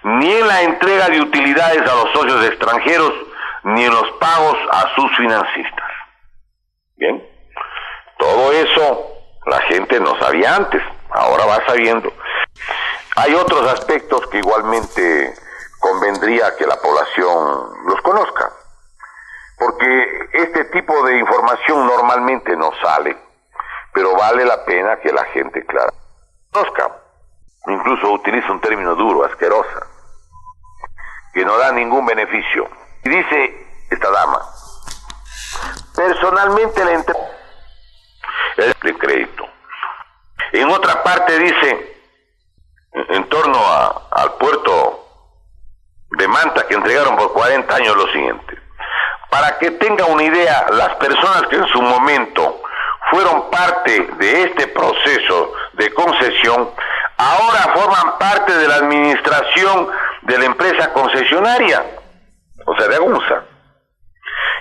ni en la entrega de utilidades a los socios extranjeros, ni en los pagos a sus financistas. Bien, todo eso la gente no sabía antes, ahora va sabiendo. Hay otros aspectos que igualmente convendría que la población los conozca, porque este tipo de información normalmente no sale, pero vale la pena que la gente, claro, conozca. Incluso utiliza un término duro, asquerosa, que no da ningún beneficio. Y dice esta dama, personalmente le entrego el crédito. En otra parte dice, en torno al puerto de Manta que entregaron por 40 años, lo siguiente: para que tenga una idea, las personas que en su momento fueron parte de este proceso de concesión, ahora forman parte de la administración de la empresa concesionaria, o sea, de Agunza.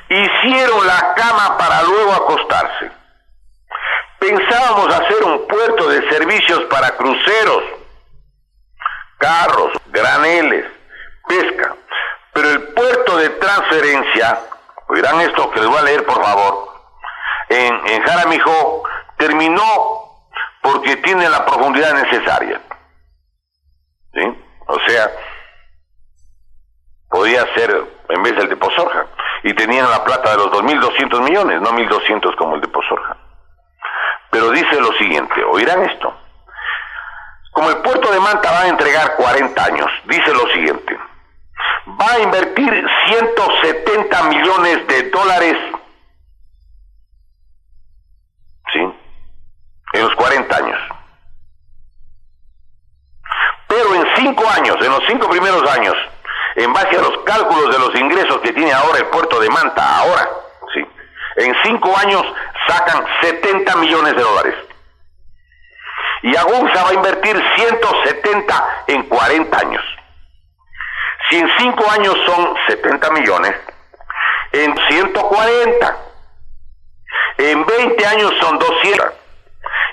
Hicieron la cama para luego acostarse. Pensábamos hacer un puerto de servicios para cruceros, carros, graneles, pesca, pero el puerto de transferencia, oirán esto que les voy a leer por favor, en Jaramillo, terminó porque tiene la profundidad necesaria. ¿Sí? O sea, podía ser en vez del de Posorja, y tenían la plata de los 2.200 millones, no 1.200 como el de Posorja. Pero dice lo siguiente, oirán esto: como el puerto de Manta va a entregar 40 años, dice lo siguiente: va a invertir 170 millones de dólares, ¿sí?, en los 40 años. Pero en 5 años, en los 5 primeros años, en base a los cálculos de los ingresos que tiene ahora el puerto de Manta, ahora, ¿sí?, en 5 años sacan 70 millones de dólares. Y Agunza va a invertir 170 en 40 años. Si en 5 años son 70 millones, en 140, en 20 años son 200,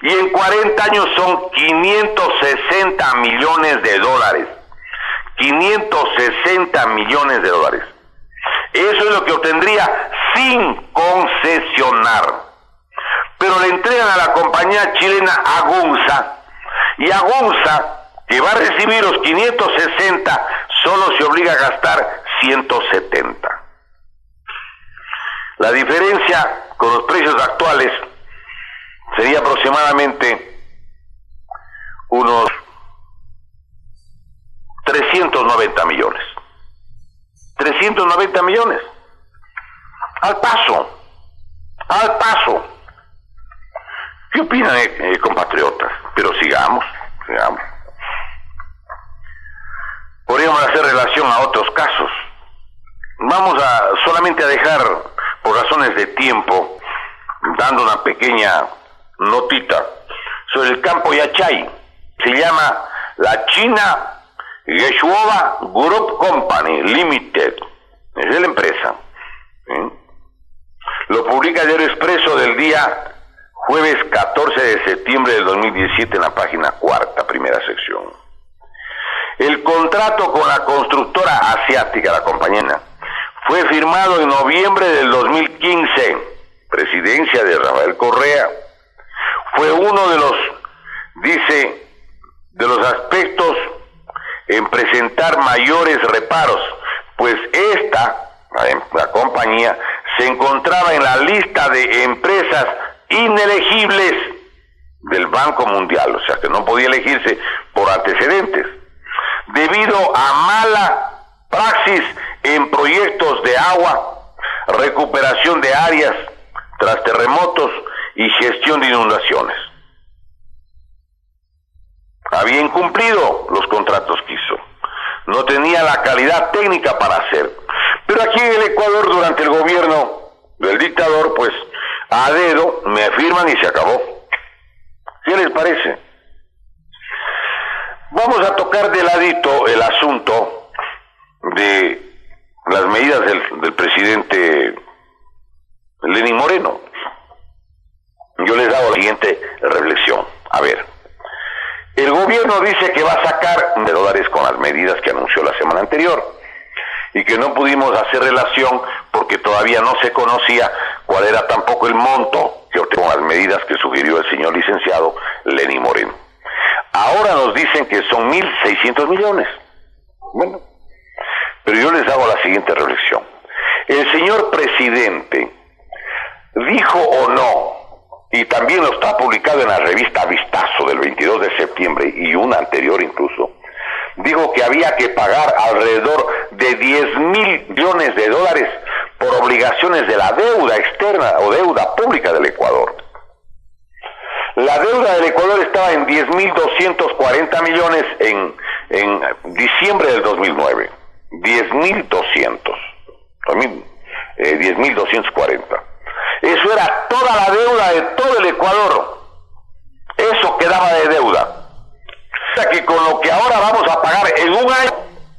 y en 40 años son 560 millones de dólares. 560 millones de dólares. Eso es lo que obtendría sin concesionar. Pero le entregan a la compañía chilena Agunza, y Agunza, que va a recibir los 560, solo se obliga a gastar 170. La diferencia con los precios actuales sería aproximadamente unos 390 millones. 390 millones. Al paso. Al paso. ¿Qué opinan, compatriotas? Pero sigamos. Podríamos hacer relación a otros casos. Vamos solamente a dejar, por razones de tiempo, dando una pequeña notita sobre el campo Yachay. Se llama la China Geshuova Group Company Limited. Es la empresa. Lo publica el Diario Expreso del día jueves 14 de septiembre del 2017 en la página 4, primera sección. El contrato con la constructora asiática, la compañía, fue firmado en noviembre del 2015, presidencia de Rafael Correa. Fue uno de los aspectos en presentar mayores reparos, pues la compañía, se encontraba en la lista de empresas inelegibles del Banco Mundial, o sea que no podía elegirse por antecedentes, debido a mala praxis en proyectos de agua, recuperación de áreas tras terremotos y gestión de inundaciones. Había incumplido los contratos que hizo, no tenía la calidad técnica para hacer. Pero aquí en el Ecuador, durante el gobierno del dictador, pues a dedo me firman y se acabó. ¿Qué les parece? Vamos a tocar de ladito el asunto de las medidas del presidente Lenín Moreno. Yo les hago la siguiente reflexión. A ver, el gobierno dice que va a sacar $1 con las medidas que anunció la semana anterior y que no pudimos hacer relación porque todavía no se conocía cuál era tampoco el monto que con las medidas que sugirió el señor licenciado Lenín Moreno. Ahora nos dicen que son 1.600 millones. Bueno, pero yo les hago la siguiente reflexión. El señor presidente dijo o no, y también lo está publicado en la revista Vistazo del 22 de septiembre y una anterior incluso, dijo que había que pagar alrededor de $10.000 millones por obligaciones de la deuda externa o deuda pública del Ecuador. La deuda del Ecuador estaba en 10.240 millones en diciembre del 2009. 10.240. Eso era toda la deuda de todo el Ecuador. Eso quedaba de deuda. O sea que con lo que ahora vamos a pagar en un año,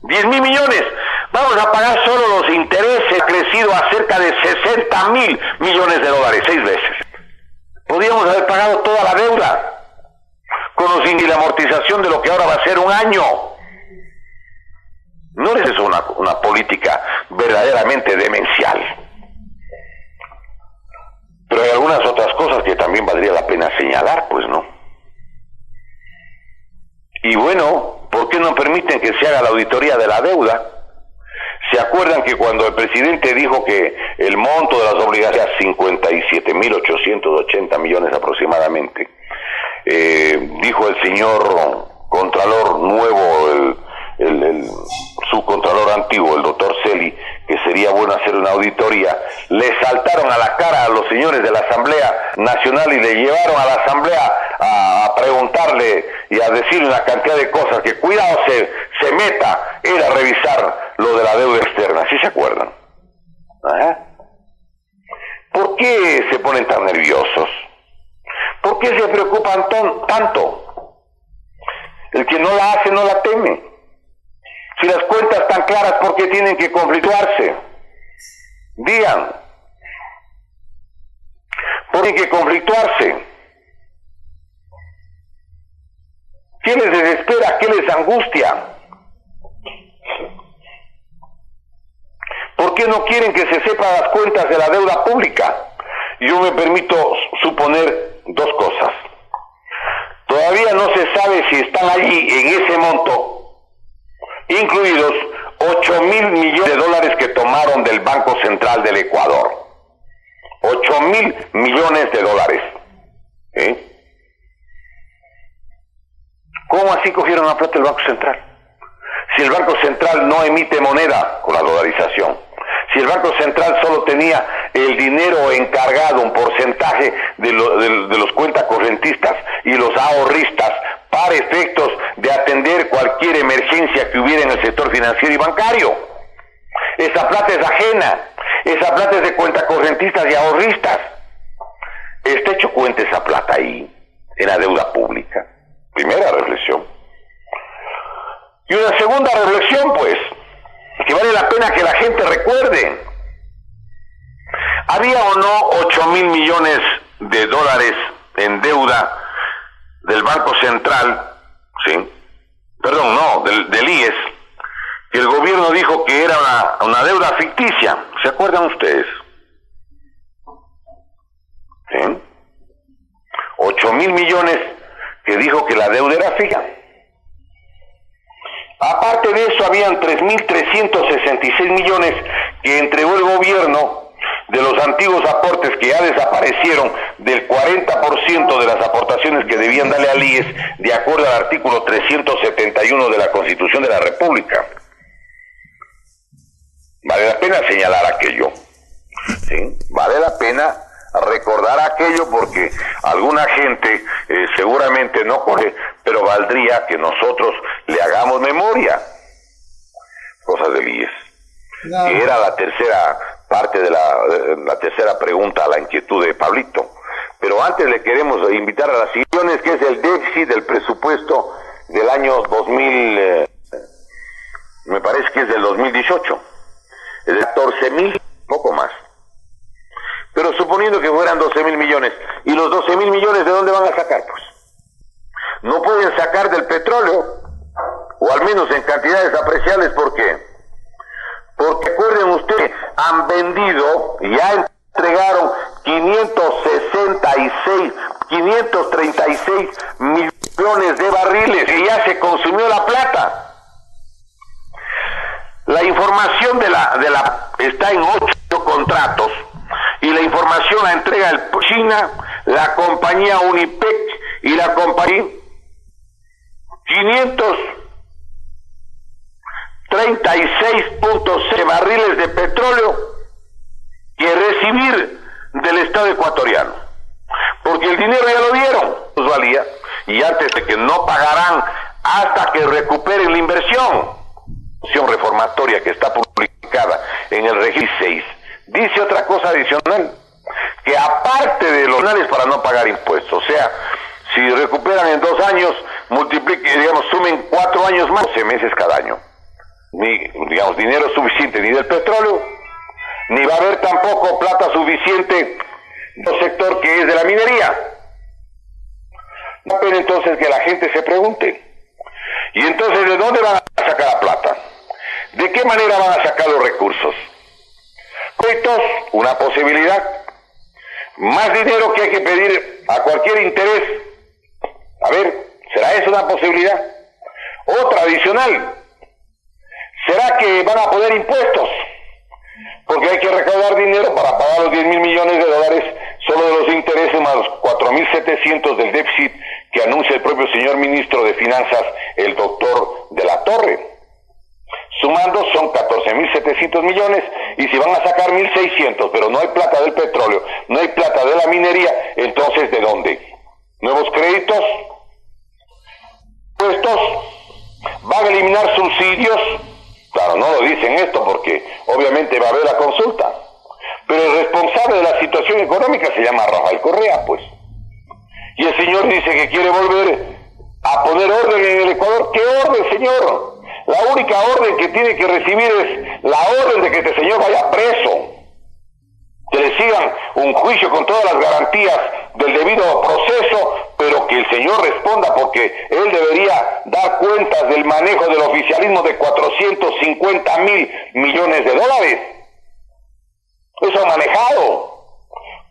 10.000 millones, vamos a pagar solo los intereses, ha crecido a cerca de $60.000 millones, 6 veces. Podríamos haber pagado toda la deuda con los y la amortización de lo que ahora va a ser un año. ¿No es eso una política verdaderamente demencial? Pero hay algunas otras cosas que también valdría la pena señalar, pues no. Y bueno, ¿por qué no permiten que se haga la auditoría de la deuda? ¿Se acuerdan que cuando el presidente dijo que el monto de las obligaciones era 57.880 millones aproximadamente? Dijo el señor Contralor nuevo, el subcontralor antiguo, el doctor Celi, que sería bueno hacer una auditoría. Le saltaron a la cara a los señores de la Asamblea Nacional y le llevaron a la Asamblea a preguntarle y a decirle una cantidad de cosas, que cuidado se meta, era revisar lo de la deuda externa. ¿Sí se acuerdan? ¿Ajá? ¿Por qué se ponen tan nerviosos? ¿Por qué se preocupan tanto? El que no la hace no la teme. Si las cuentas están claras, ¿por qué tienen que conflictuarse? Digan. ¿Por qué tienen que conflictuarse? ¿Qué les desespera? ¿Qué les angustia? ¿Por qué no quieren que se sepan las cuentas de la deuda pública? Yo me permito suponer dos cosas. Todavía no se sabe si están allí en ese monto incluidos $8.000 millones que tomaron del Banco Central del Ecuador. $8.000 millones. ¿Cómo así cogieron la plata del Banco Central? Si el Banco Central no emite moneda con la dolarización, si el Banco Central solo tenía el dinero encargado, un porcentaje de los cuentacorrentistas y los ahorristas para efectos de atender cualquier emergencia que hubiera en el sector financiero y bancario. Esa plata es ajena, esa plata es de cuentacorrentistas y ahorristas. Está hecho cuenta esa plata ahí, en la deuda pública. Primera reflexión. Y una segunda reflexión, pues, que vale la pena que la gente recuerde. ¿Había o no $8.000 millones en deuda del Banco Central, sí? Perdón, no, del IES, que el gobierno dijo que era una deuda ficticia? ¿Se acuerdan ustedes? ¿Sí? 8.000 millones que dijo que la deuda era fija. Aparte de eso, habían 3.366 millones que entregó el gobierno de los antiguos aportes que ya desaparecieron, del 40% de las aportaciones que debían darle al IES, de acuerdo al artículo 371 de la Constitución de la República. Vale la pena señalar aquello, ¿sí? Vale la pena recordar aquello porque alguna gente seguramente no coge, pero valdría que nosotros le hagamos memoria. Cosas del IES. No. Que era la tercera parte de la tercera pregunta a la inquietud de Pablito. Pero antes le queremos invitar a las siguientes, que es el déficit del presupuesto del año 2000, me parece que es del 2018. Es de 14,000, poco más. Pero suponiendo que fueran 12,000 millones, ¿y los 12,000 millones de dónde van a sacar? Pues no pueden sacar del petróleo, o al menos en cantidades apreciables. ¿Por qué? Porque recuerden ustedes, han vendido y ya entregaron 536 millones de barriles y ya se consumió la plata. La información está en 8 contratos y la información la entrega el China, la compañía Unipec y la compañía 536.6 barriles de petróleo que recibir del Estado ecuatoriano, porque el dinero ya lo dieron, pues valía, y antes de que no pagarán hasta que recuperen la inversión reformatoria que está publicada en el registro 6, dice otra cosa adicional, que aparte de los penales para no pagar impuestos, o sea, si recuperan en 2 años, multipliquen, digamos, sumen 4 años más, 12 meses cada año. Ni, digamos, dinero suficiente ni del petróleo, ni va a haber tampoco plata suficiente del sector que es de la minería. No pena entonces que la gente se pregunte, y entonces ¿de dónde van a sacar la plata? ¿De qué manera van a sacar los recursos? Créditos, una posibilidad. Más dinero que hay que pedir a cualquier interés. A ver, ¿será eso una posibilidad? Otra adicional. ¿Será que van a poner impuestos? Porque hay que recaudar dinero para pagar los 10,000 millones de dólares solo de los intereses más los 4,700 del déficit que anuncia el propio señor ministro de Finanzas, el doctor de la Torre. Sumando son 14,700 millones, y si van a sacar 1,600, pero no hay plata del petróleo, no hay plata de la minería, entonces ¿de dónde? ¿Nuevos créditos? ¿Impuestos? ¿Van a eliminar subsidios? Claro, no lo dicen esto porque obviamente va a haber la consulta, pero el responsable de la situación económica se llama Rafael Correa, pues, y el señor dice que quiere volver a poner orden en el Ecuador. ¿Qué orden, señor? La única orden que tiene que recibir es la orden de que este señor vaya preso, que le sigan un juicio con todas las garantías del debido proceso, pero que el señor responda, porque él debería dar cuentas del manejo del oficialismo de 450,000 millones de dólares. Eso ha manejado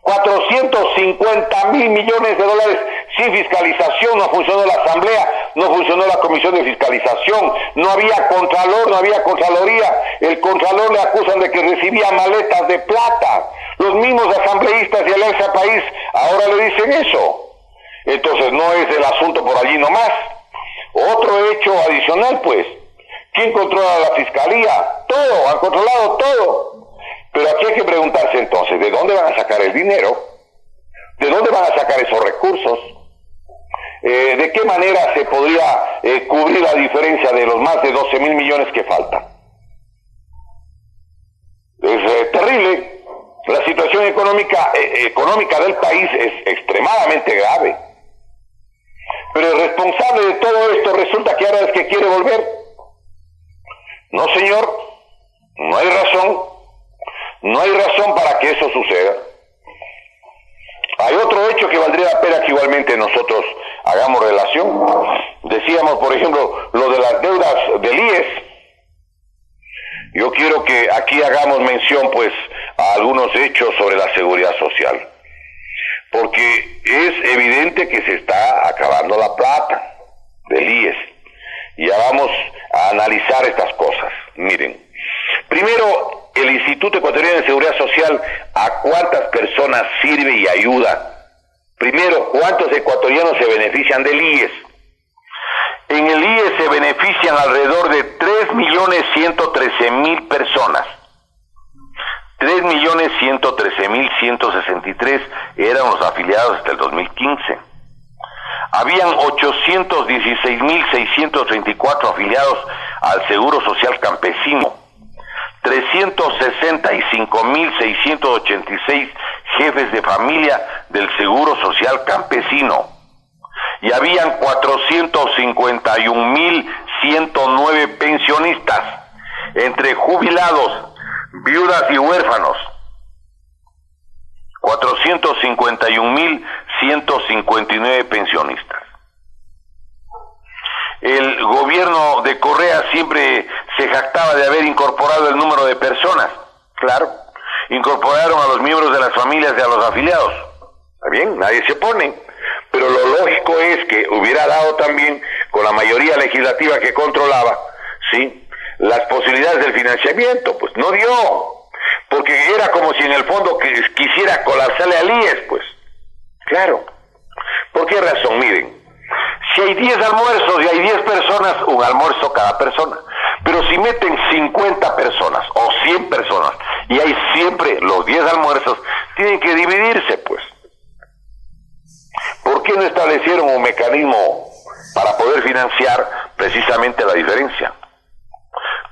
450,000 millones de dólares sin fiscalización. No funcionó la asamblea, no funcionó la comisión de fiscalización, no había contralor, no había contraloría. El contralor le acusan de que recibía maletas de plata. Los mismos asambleístas de Alianza País ahora le dicen eso. Entonces no es el asunto por allí nomás. Otro hecho adicional, pues, ¿quién controla la fiscalía? Todo, han controlado todo. Pero aquí hay que preguntarse entonces, ¿de dónde van a sacar el dinero? ¿De dónde van a sacar esos recursos? ¿De qué manera se podría cubrir la diferencia de los más de 12,000 millones que faltan? Es terrible. La situación económica del país es extremadamente grave. Pero el responsable de todo esto resulta que ahora es que quiere volver. No, señor, no hay razón. No hay razón para que eso suceda. Hay otro hecho que valdría la pena que igualmente nosotros hagamos relación. Decíamos, por ejemplo, lo de las deudas del IES. Yo quiero que aquí hagamos mención, pues, a algunos hechos sobre la seguridad social. Porque es evidente que se está acabando la plata del IES. Y ya vamos a analizar estas cosas. Miren, primero, el Instituto Ecuatoriano de Seguridad Social a cuántas personas sirve y ayuda. Primero, ¿cuántos ecuatorianos se benefician del IES? En el IES se benefician alrededor de 3.113.000 personas. 3.113.163 eran los afiliados hasta el 2015. Habían 816.634 afiliados al Seguro Social Campesino, 365.686 jefes de familia del Seguro Social Campesino y habían 451.109 pensionistas, entre jubilados, viudas y huérfanos. 451.159 pensionistas. El gobierno de Correa siempre se jactaba de haber incorporado el número de personas. Claro, incorporaron a los miembros de las familias y a los afiliados. Está bien, nadie se opone. Pero lo lógico es que hubiera dado también, con la mayoría legislativa que controlaba, ¿sí?, las posibilidades del financiamiento. Pues no dio. Porque era como si en el fondo quisiera colapsarle al IES, pues. Claro. ¿Por qué razón? Miren, si hay 10 almuerzos y hay 10 personas, un almuerzo cada persona. Pero si meten 50 personas o 100 personas y hay siempre los 10 almuerzos, tienen que dividirse, pues. ¿Por qué no establecieron un mecanismo para poder financiar precisamente la diferencia?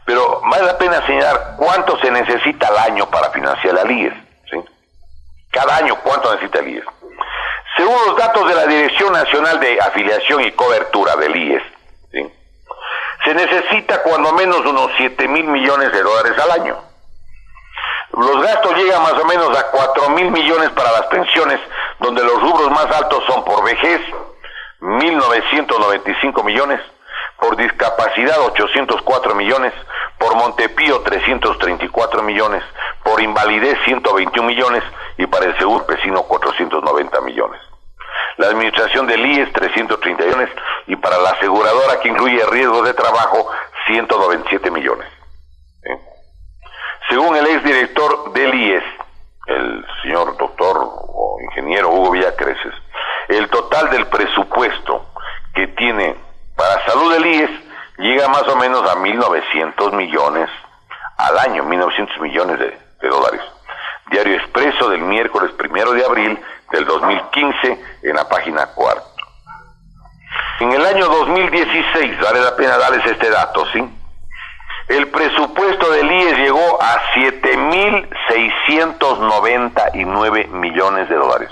Pero vale la pena señalar cuánto se necesita al año para financiar al IES, ¿sí? Cada año, ¿cuánto necesita el IES? Según los datos de la Dirección Nacional de Afiliación y Cobertura del IES, ¿sí?, se necesita cuando menos unos 7.000 millones de dólares al año. Los gastos llegan más o menos a 4.000 millones para las pensiones, donde los rubros más altos son por vejez, 1.995 millones, por discapacidad 804 millones, por Montepío 334 millones, por invalidez 121 millones y para el seguro campesino 490 millones. La administración del IES 330 millones y para la aseguradora que incluye riesgos de trabajo 197 millones. Según el exdirector del IES, el señor doctor o ingeniero Hugo Villacreces, el total del presupuesto que tiene para salud del IES llega más o menos a 1.900 millones al año, 1.900 millones de dólares. Diario Expreso del miércoles 1 de abril del 2015 en la página 4. En el año 2016, vale la pena darles este dato, ¿sí?, el presupuesto del IES llegó a 7.699 millones de dólares.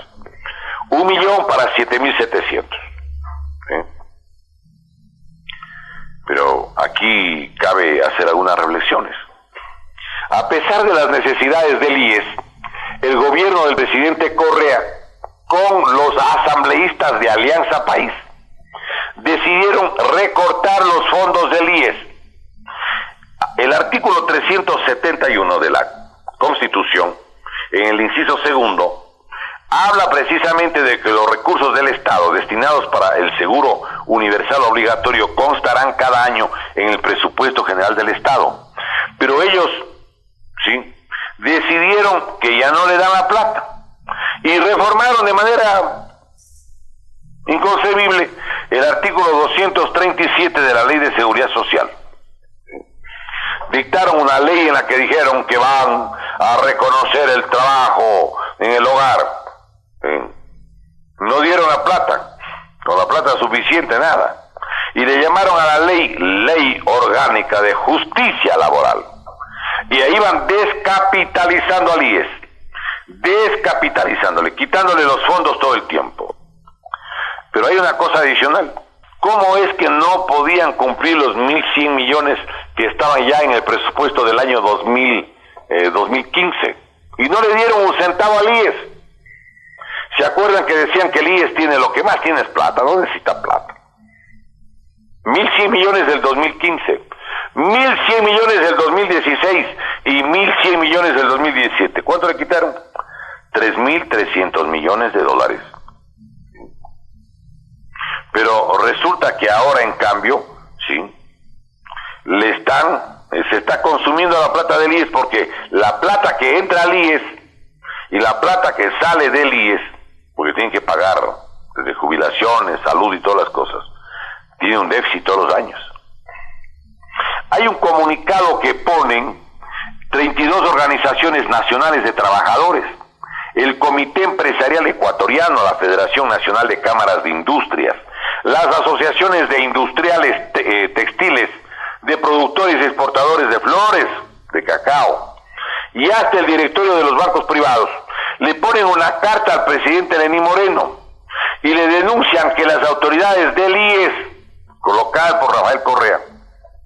1 millón para 7.700. ¿Sí? Pero aquí cabe hacer algunas reflexiones. A pesar de las necesidades del IES, el gobierno del presidente Correa, con los asambleístas de Alianza País, decidieron recortar los fondos del IES. El artículo 371 de la Constitución, en el inciso segundo, habla precisamente de que los recursos del Estado destinados para el seguro universal obligatorio constarán cada año en el presupuesto general del Estado. Pero ellos, sí, decidieron que ya no le dan la plata y reformaron de manera inconcebible el artículo 237 de la Ley de Seguridad Social. Dictaron una ley en la que dijeron que van a reconocer el trabajo en el hogar. No dieron la plata, con la plata suficiente, nada. Y le llamaron a la Ley Orgánica de Justicia Laboral. Y ahí van descapitalizando al IES, descapitalizándole, quitándole los fondos todo el tiempo. Pero hay una cosa adicional. ¿Cómo es que no podían cumplir los 1.100 millones que estaban ya en el presupuesto del año 2015? Y no le dieron un centavo al IES. ¿Se acuerdan que decían que el IES tiene lo que más tiene es plata? No necesita plata. 1.100 millones del 2015, 1.100 millones del 2016 y 1.100 millones del 2017. ¿Cuánto le quitaron? 3.300 millones de dólares. Pero resulta que ahora, en cambio, sí, le están se está consumiendo la plata del IES, porque la plata que entra al IES y la plata que sale del IES, porque tienen que pagar desde jubilaciones, salud y todas las cosas, tiene un déficit todos los años. Hay un comunicado que ponen 32 organizaciones nacionales de trabajadores, el Comité Empresarial Ecuatoriano, la Federación Nacional de Cámaras de Industrias, las asociaciones de industriales textiles, de productores y exportadores de flores, de cacao, y hasta el directorio de los bancos privados, le ponen una carta al presidente Lenín Moreno y le denuncian que las autoridades del IES, colocadas por Rafael Correa,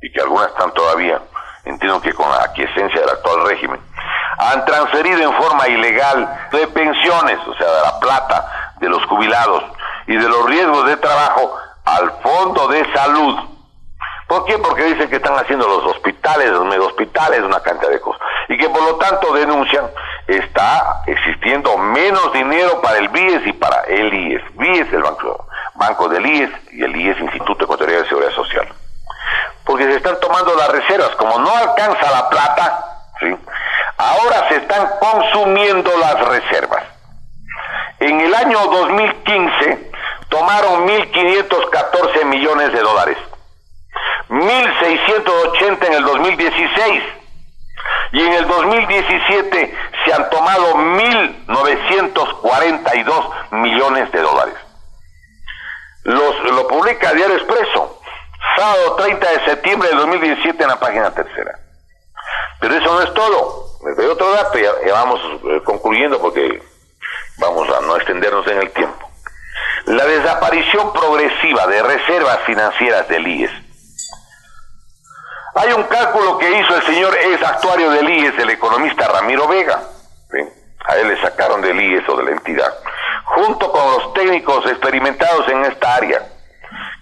y que algunas están todavía, entiendo que con la aquiescencia del actual régimen, han transferido en forma ilegal de pensiones, o sea, de la plata de los jubilados y de los riesgos de trabajo al Fondo de Salud. ¿Por qué? Porque dicen que están haciendo los hospitales, los mega hospitales, una cantidad de cosas, y que por lo tanto denuncian está existiendo menos dinero para el BIES y para el IES. BIES, el banco del IES, y el IES, Instituto Ecuatoriano de Seguridad Social. Porque se están tomando las reservas, como no alcanza la plata, ¿sí?, ahora se están consumiendo las reservas. En el año 2015 tomaron 1.514 millones de dólares, 1.680 en el 2016, y en el 2017 se han tomado 1.942 millones de dólares. Lo publica Diario Expreso, sábado 30 de septiembre del 2017 en la página tercera. Pero eso no es todo. Les doy otro dato, ya vamos concluyendo porque vamos a no extendernos en el tiempo. La desaparición progresiva de reservas financieras del IES. Hay un cálculo que hizo el señor ex actuario del IES, el economista Ramiro Vega. ¿Sí? A él le sacaron del IES o de la entidad, junto con los técnicos experimentados en esta área,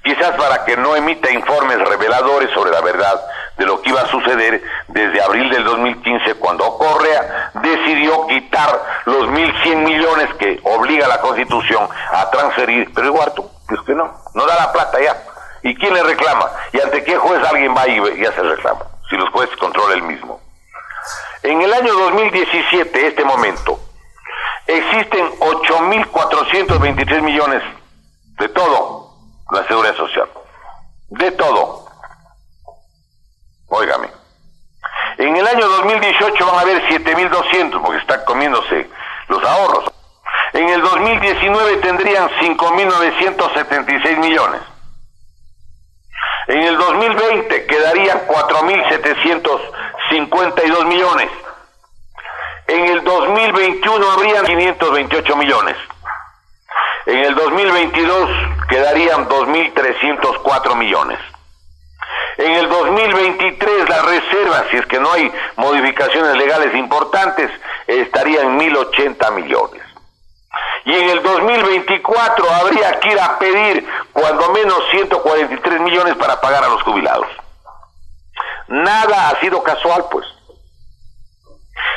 quizás para que no emita informes reveladores sobre la verdad de lo que iba a suceder desde abril del 2015, cuando Correa decidió quitar los 1.100 millones que obliga la Constitución a transferir. Pero Eduardo, es que no da la plata ya. ¿Y quién le reclama? ¿Y ante qué juez alguien va y hace el reclamo? Si los jueces controla el mismo. En el año 2017, este momento, existen 8.423 millones de todo la Seguridad Social. De todo. Óigame. En el año 2018 van a haber 7.200 porque están comiéndose los ahorros. En el 2019 tendrían 5.976 millones. En el 2020 quedarían 4.752 millones. En el 2021 habrían 528 millones. En el 2022 quedarían 2.304 millones. En el 2023 las reservas, si es que no hay modificaciones legales importantes, estarían 1.080 millones. Y en el 2024 habría que ir a pedir cuando menos 143 millones para pagar a los jubilados. Nada ha sido casual, pues.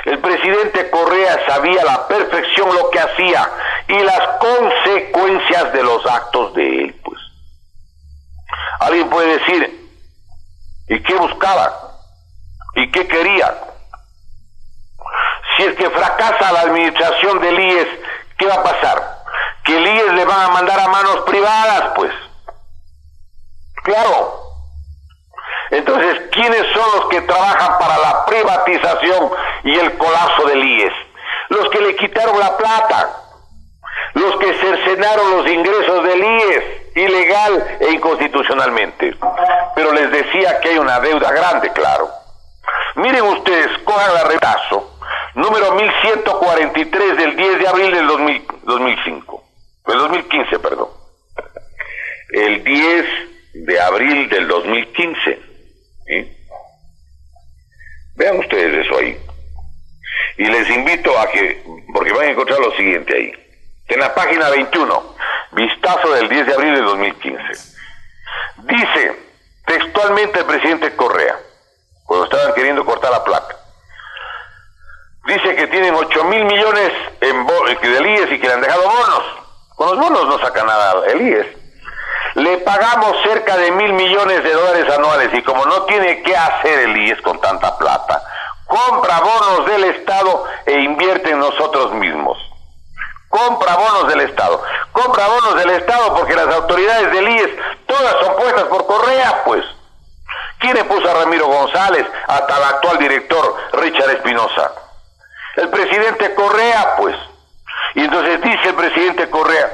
El presidente Correa sabía a la perfección lo que hacía y las consecuencias de los actos de él, pues. Alguien puede decir, ¿y qué buscaba? ¿Y qué quería? Si es que fracasa la administración del IES, ¿qué va a pasar? Que el IES le van a mandar a manos privadas, pues. Claro. Entonces, ¿quiénes son los que trabajan para la privatización y el colapso del IES? Los que le quitaron la plata, los que cercenaron los ingresos del IES, ilegal e inconstitucionalmente. Pero les decía que hay una deuda grande, claro. Miren ustedes, cojan la retazo, número 1143 del 10 de abril del 2015, perdón. El 10 de abril del 2015. ¿Sí? Vean ustedes eso ahí. Y les invito a que, porque van a encontrar lo siguiente ahí. En la página 21, vistazo del 10 de abril de 2015. Dice textualmente el presidente Correa, cuando estaban queriendo cortar la plata, dice que tienen 8.000 millones del IES y que le han dejado bonos. Con los bonos no saca nada el IES. Le pagamos cerca de $1.000 millones anuales y como no tiene qué hacer el IES con tanta plata, compra bonos del Estado e invierte en nosotros mismos. Compra bonos del Estado. Compra bonos del Estado porque las autoridades del IES todas son puestas por Correa, pues. ¿Quién le puso a Ramiro González hasta el actual director Richard Espinosa? El presidente Correa, pues. Y entonces dice el presidente Correa,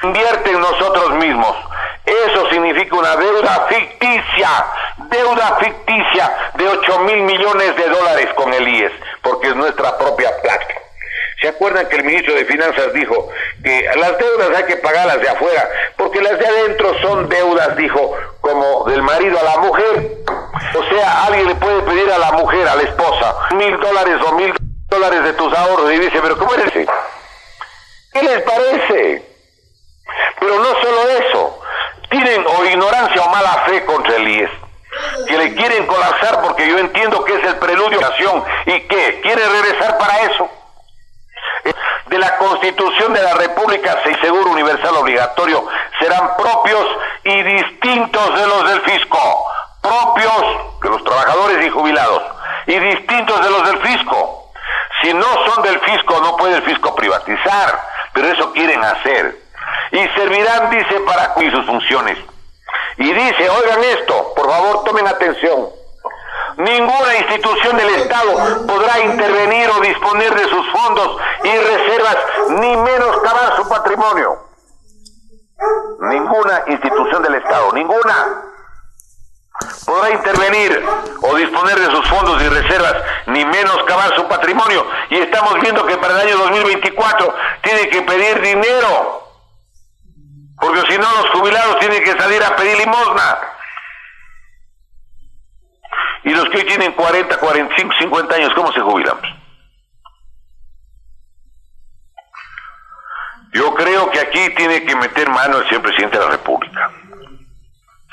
invierte en nosotros mismos. Eso significa una deuda ficticia de $8.000 millones con el IES, porque es nuestra propia plata. ¿Se acuerdan que el ministro de Finanzas dijo que las deudas hay que pagarlas de afuera, porque las de adentro son deudas, dijo, como del marido a la mujer? O sea, alguien le puede pedir a la mujer, a la esposa, $1.000 o $1.000 de tus ahorros, y dice, pero ¿cómo eres? ¿Qué les parece? Pero no solo eso, tienen o ignorancia o mala fe contra el IES, que le quieren colapsar porque yo entiendo que es el preludio de la nación y que quiere regresar para eso. De la Constitución de la República, el seguro universal obligatorio serán propios y distintos de los del fisco, propios de los trabajadores y jubilados y distintos de los del fisco. Si no son del fisco, no puede el fisco privatizar, pero eso quieren hacer. Y servirán, dice, para cumplir sus funciones. Y dice, oigan esto, por favor tomen atención, ninguna institución del Estado podrá intervenir o disponer de sus fondos y reservas, ni menoscabar su patrimonio. Ninguna institución del Estado, ninguna, podrá intervenir o disponer de sus fondos y reservas, ni menoscabar su patrimonio. Y estamos viendo que para el año 2024 tiene que pedir dinero, porque si no los jubilados tienen que salir a pedir limosna. Y los que hoy tienen 40, 45, 50 años, ¿cómo se jubilan? Yo creo que aquí tiene que meter mano el señor presidente de la República.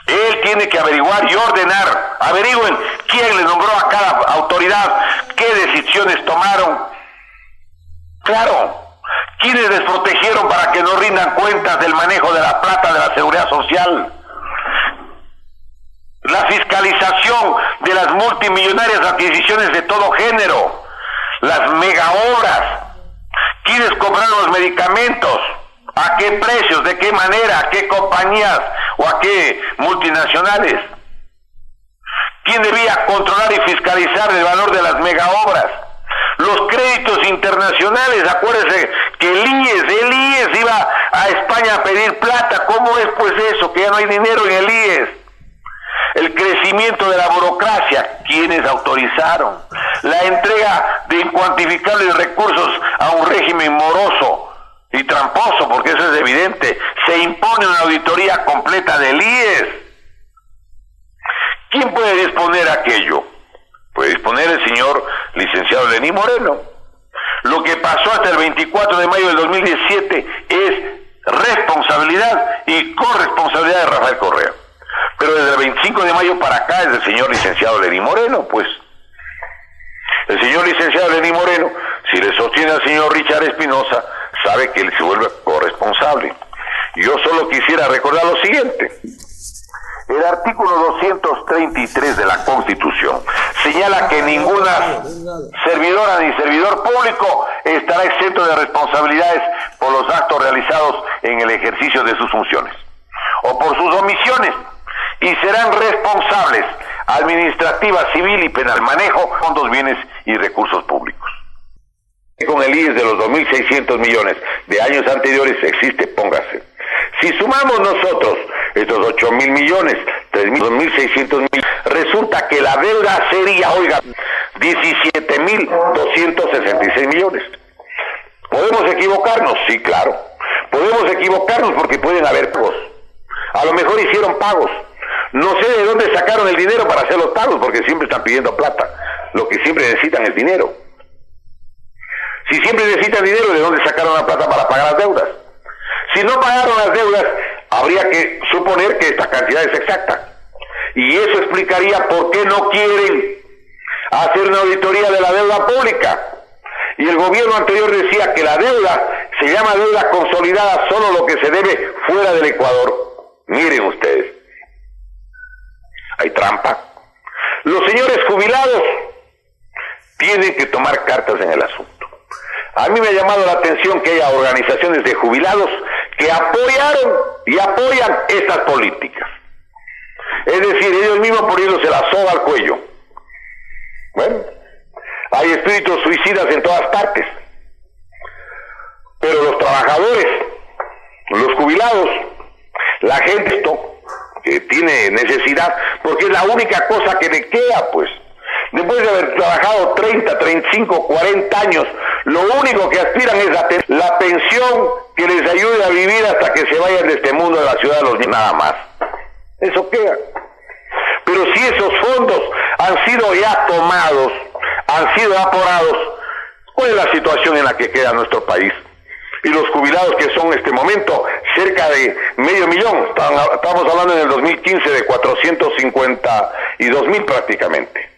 Él tiene que averiguar y ordenar. Averigüen quién le nombró a cada autoridad, qué decisiones tomaron. Claro, quiénes les protegieron para que no rindan cuentas del manejo de la plata de la seguridad social. La fiscalización de las multimillonarias adquisiciones de todo género, las mega obras, quiénes compraron los medicamentos, a qué precios, de qué manera, a qué compañías o a qué multinacionales, quién debía controlar y fiscalizar el valor de las mega obras, los créditos internacionales. Acuérdense que el IES iba a España a pedir plata. ¿Cómo es pues eso, que ya no hay dinero en el IES? El crecimiento de la burocracia, ¿quiénes autorizaron? La entrega de incuantificables recursos a un régimen moroso y tramposo, porque eso es evidente. Se impone una auditoría completa del IES. ¿Quién puede disponer aquello? Puede disponer el señor licenciado Lenín Moreno. Lo que pasó hasta el 24 de mayo del 2017 es responsabilidad y corresponsabilidad de Rafael Correa. Pero desde el 25 de mayo para acá es del señor licenciado Lenín Moreno, pues. El señor licenciado Lenín Moreno, si le sostiene al señor Richard Espinosa, sabe que él se vuelve corresponsable. Yo solo quisiera recordar lo siguiente. El artículo 233 de la Constitución señala que ninguna servidora ni servidor público estará exento de responsabilidades por los actos realizados en el ejercicio de sus funciones o por sus omisiones, y serán responsables administrativa, civil y penal manejo de fondos, bienes y recursos públicos. Con el IES de los 2.600 millones de años anteriores existe, póngase. Si sumamos nosotros estos 8.000 millones, 2.600 millones, resulta que la deuda sería, oiga, 17.266 millones. ¿Podemos equivocarnos? Sí, claro. Podemos equivocarnos porque pueden haber pagos. A lo mejor hicieron pagos. No sé de dónde sacaron el dinero para hacer los pagos, porque siempre están pidiendo plata. Lo que siempre necesitan es dinero. Si siempre necesitan dinero, ¿de dónde sacaron la plata para pagar las deudas? Si no pagaron las deudas, habría que suponer que esta cantidad es exacta. Y eso explicaría por qué no quieren hacer una auditoría de la deuda pública. Y el gobierno anterior decía que la deuda se llama deuda consolidada solo lo que se debe fuera del Ecuador. Miren ustedes, hay trampa. Los señores jubilados tienen que tomar cartas en el asunto. A mí me ha llamado la atención que haya organizaciones de jubilados que apoyaron y apoyan estas políticas. Es decir, ellos mismos poniéndose la soga al cuello. Bueno, hay espíritus suicidas en todas partes. Pero los trabajadores, los jubilados, la gente que tiene necesidad, porque es la única cosa que le queda, pues. Después de haber trabajado 30, 35, 40 años, lo único que aspiran es la pensión que les ayude a vivir hasta que se vayan de este mundo de la ciudad de los niños, nada más. Eso queda. Pero si esos fondos han sido ya tomados, han sido evaporados, ¿cuál es la situación en la que queda nuestro país? Y los jubilados que son en este momento cerca de 500,000, estamos hablando en el 2015 de 452,000 prácticamente.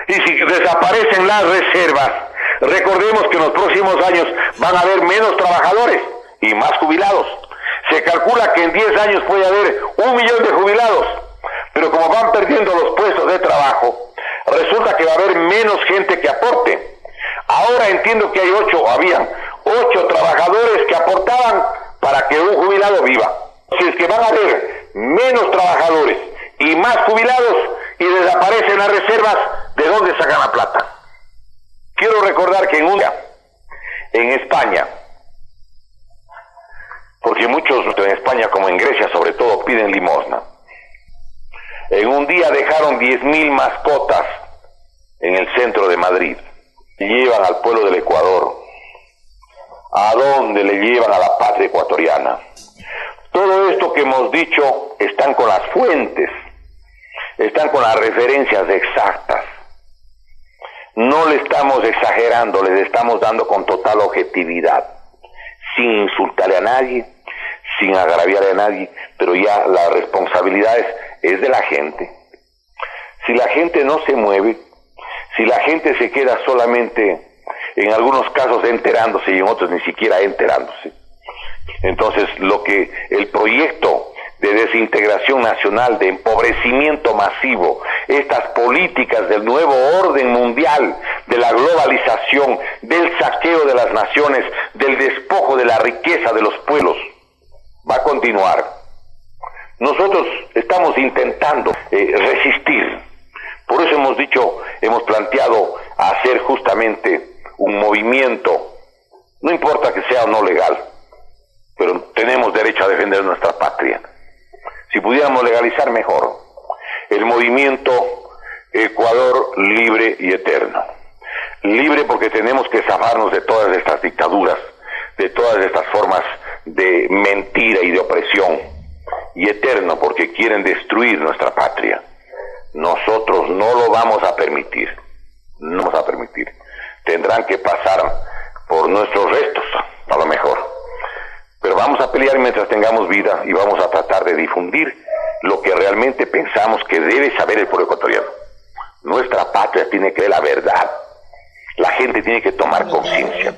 Y si desaparecen las reservas, recordemos que en los próximos años van a haber menos trabajadores y más jubilados. Se calcula que en 10 años puede haber 1,000,000 de jubilados, pero como van perdiendo los puestos de trabajo, resulta que va a haber menos gente que aporte. Ahora entiendo que habían 8 trabajadores que aportaban para que un jubilado viva. Si es que van a haber menos trabajadores y más jubilados y desaparecen las reservas, ¿de dónde sacan la plata? Quiero recordar que en España, porque muchos en España como en Grecia sobre todo piden limosna, en un día dejaron 10,000 mascotas en el centro de Madrid y llevan al pueblo del Ecuador. ¿A dónde le llevan a la patria ecuatoriana? Todo esto que hemos dicho están con las fuentes, están con las referencias exactas. No le estamos exagerando, les estamos dando con total objetividad, sin insultarle a nadie, sin agraviarle a nadie, pero ya la responsabilidad es de la gente. Si la gente no se mueve, si la gente se queda solamente, en algunos casos enterándose y en otros ni siquiera enterándose, entonces el proyecto de desintegración nacional, de empobrecimiento masivo, estas políticas del nuevo orden mundial, de la globalización, del saqueo de las naciones, del despojo de la riqueza de los pueblos, va a continuar. Nosotros estamos intentando resistir. Por eso hemos planteado hacer justamente un movimiento, no importa que sea o no legal, pero tenemos derecho a defender nuestra patria. Si pudiéramos legalizar, mejor. El movimiento Ecuador libre y eterno. Libre porque tenemos que zafarnos de todas estas dictaduras, de todas estas formas de mentira y de opresión. Y eterno porque quieren destruir nuestra patria. Nosotros no lo vamos a permitir. No vamos a permitir. Tendrán que pasar por nuestros restos, a lo mejor. Pero vamos a pelear mientras tengamos vida y vamos a tratar de difundir lo que realmente pensamos que debe saber el pueblo ecuatoriano. Nuestra patria tiene que ver la verdad. La gente tiene que tomar conciencia.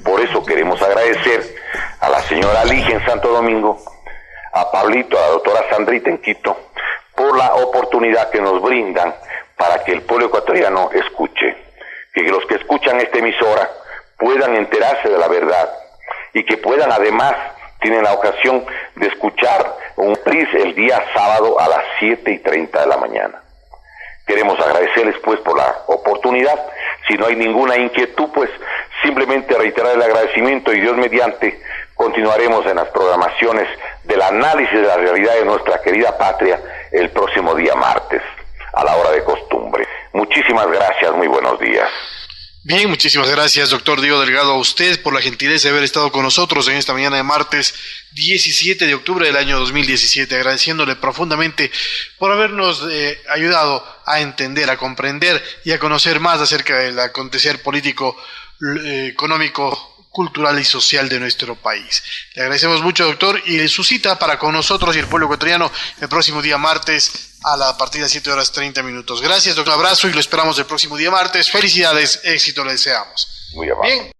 Por eso queremos agradecer a la señora Ligia en Santo Domingo, a Pablito, a la doctora Sandrita en Quito, por la oportunidad que nos brindan para que el pueblo ecuatoriano escuche. Que los que escuchan esta emisora puedan enterarse de la verdad y que puedan además, tienen la ocasión de escuchar un PRIS el día sábado a las 7:30 de la mañana. Queremos agradecerles pues por la oportunidad. Si no hay ninguna inquietud, pues simplemente reiterar el agradecimiento y Dios mediante continuaremos en las programaciones del análisis de la realidad de nuestra querida patria el próximo día martes, a la hora de costumbre. Muchísimas gracias, muy buenos días. Bien, muchísimas gracias, doctor Diego Delgado, a usted por la gentileza de haber estado con nosotros en esta mañana de martes 17 de octubre del año 2017, agradeciéndole profundamente por habernos ayudado a entender, a comprender y a conocer más acerca del acontecer político, económico, cultural y social de nuestro país. Le agradecemos mucho, doctor, y su cita para con nosotros y el pueblo ecuatoriano el próximo día martes a partir de 7:30. Gracias, doctor, un abrazo y lo esperamos el próximo día martes. Felicidades, éxito le deseamos. Muy amable. Bien.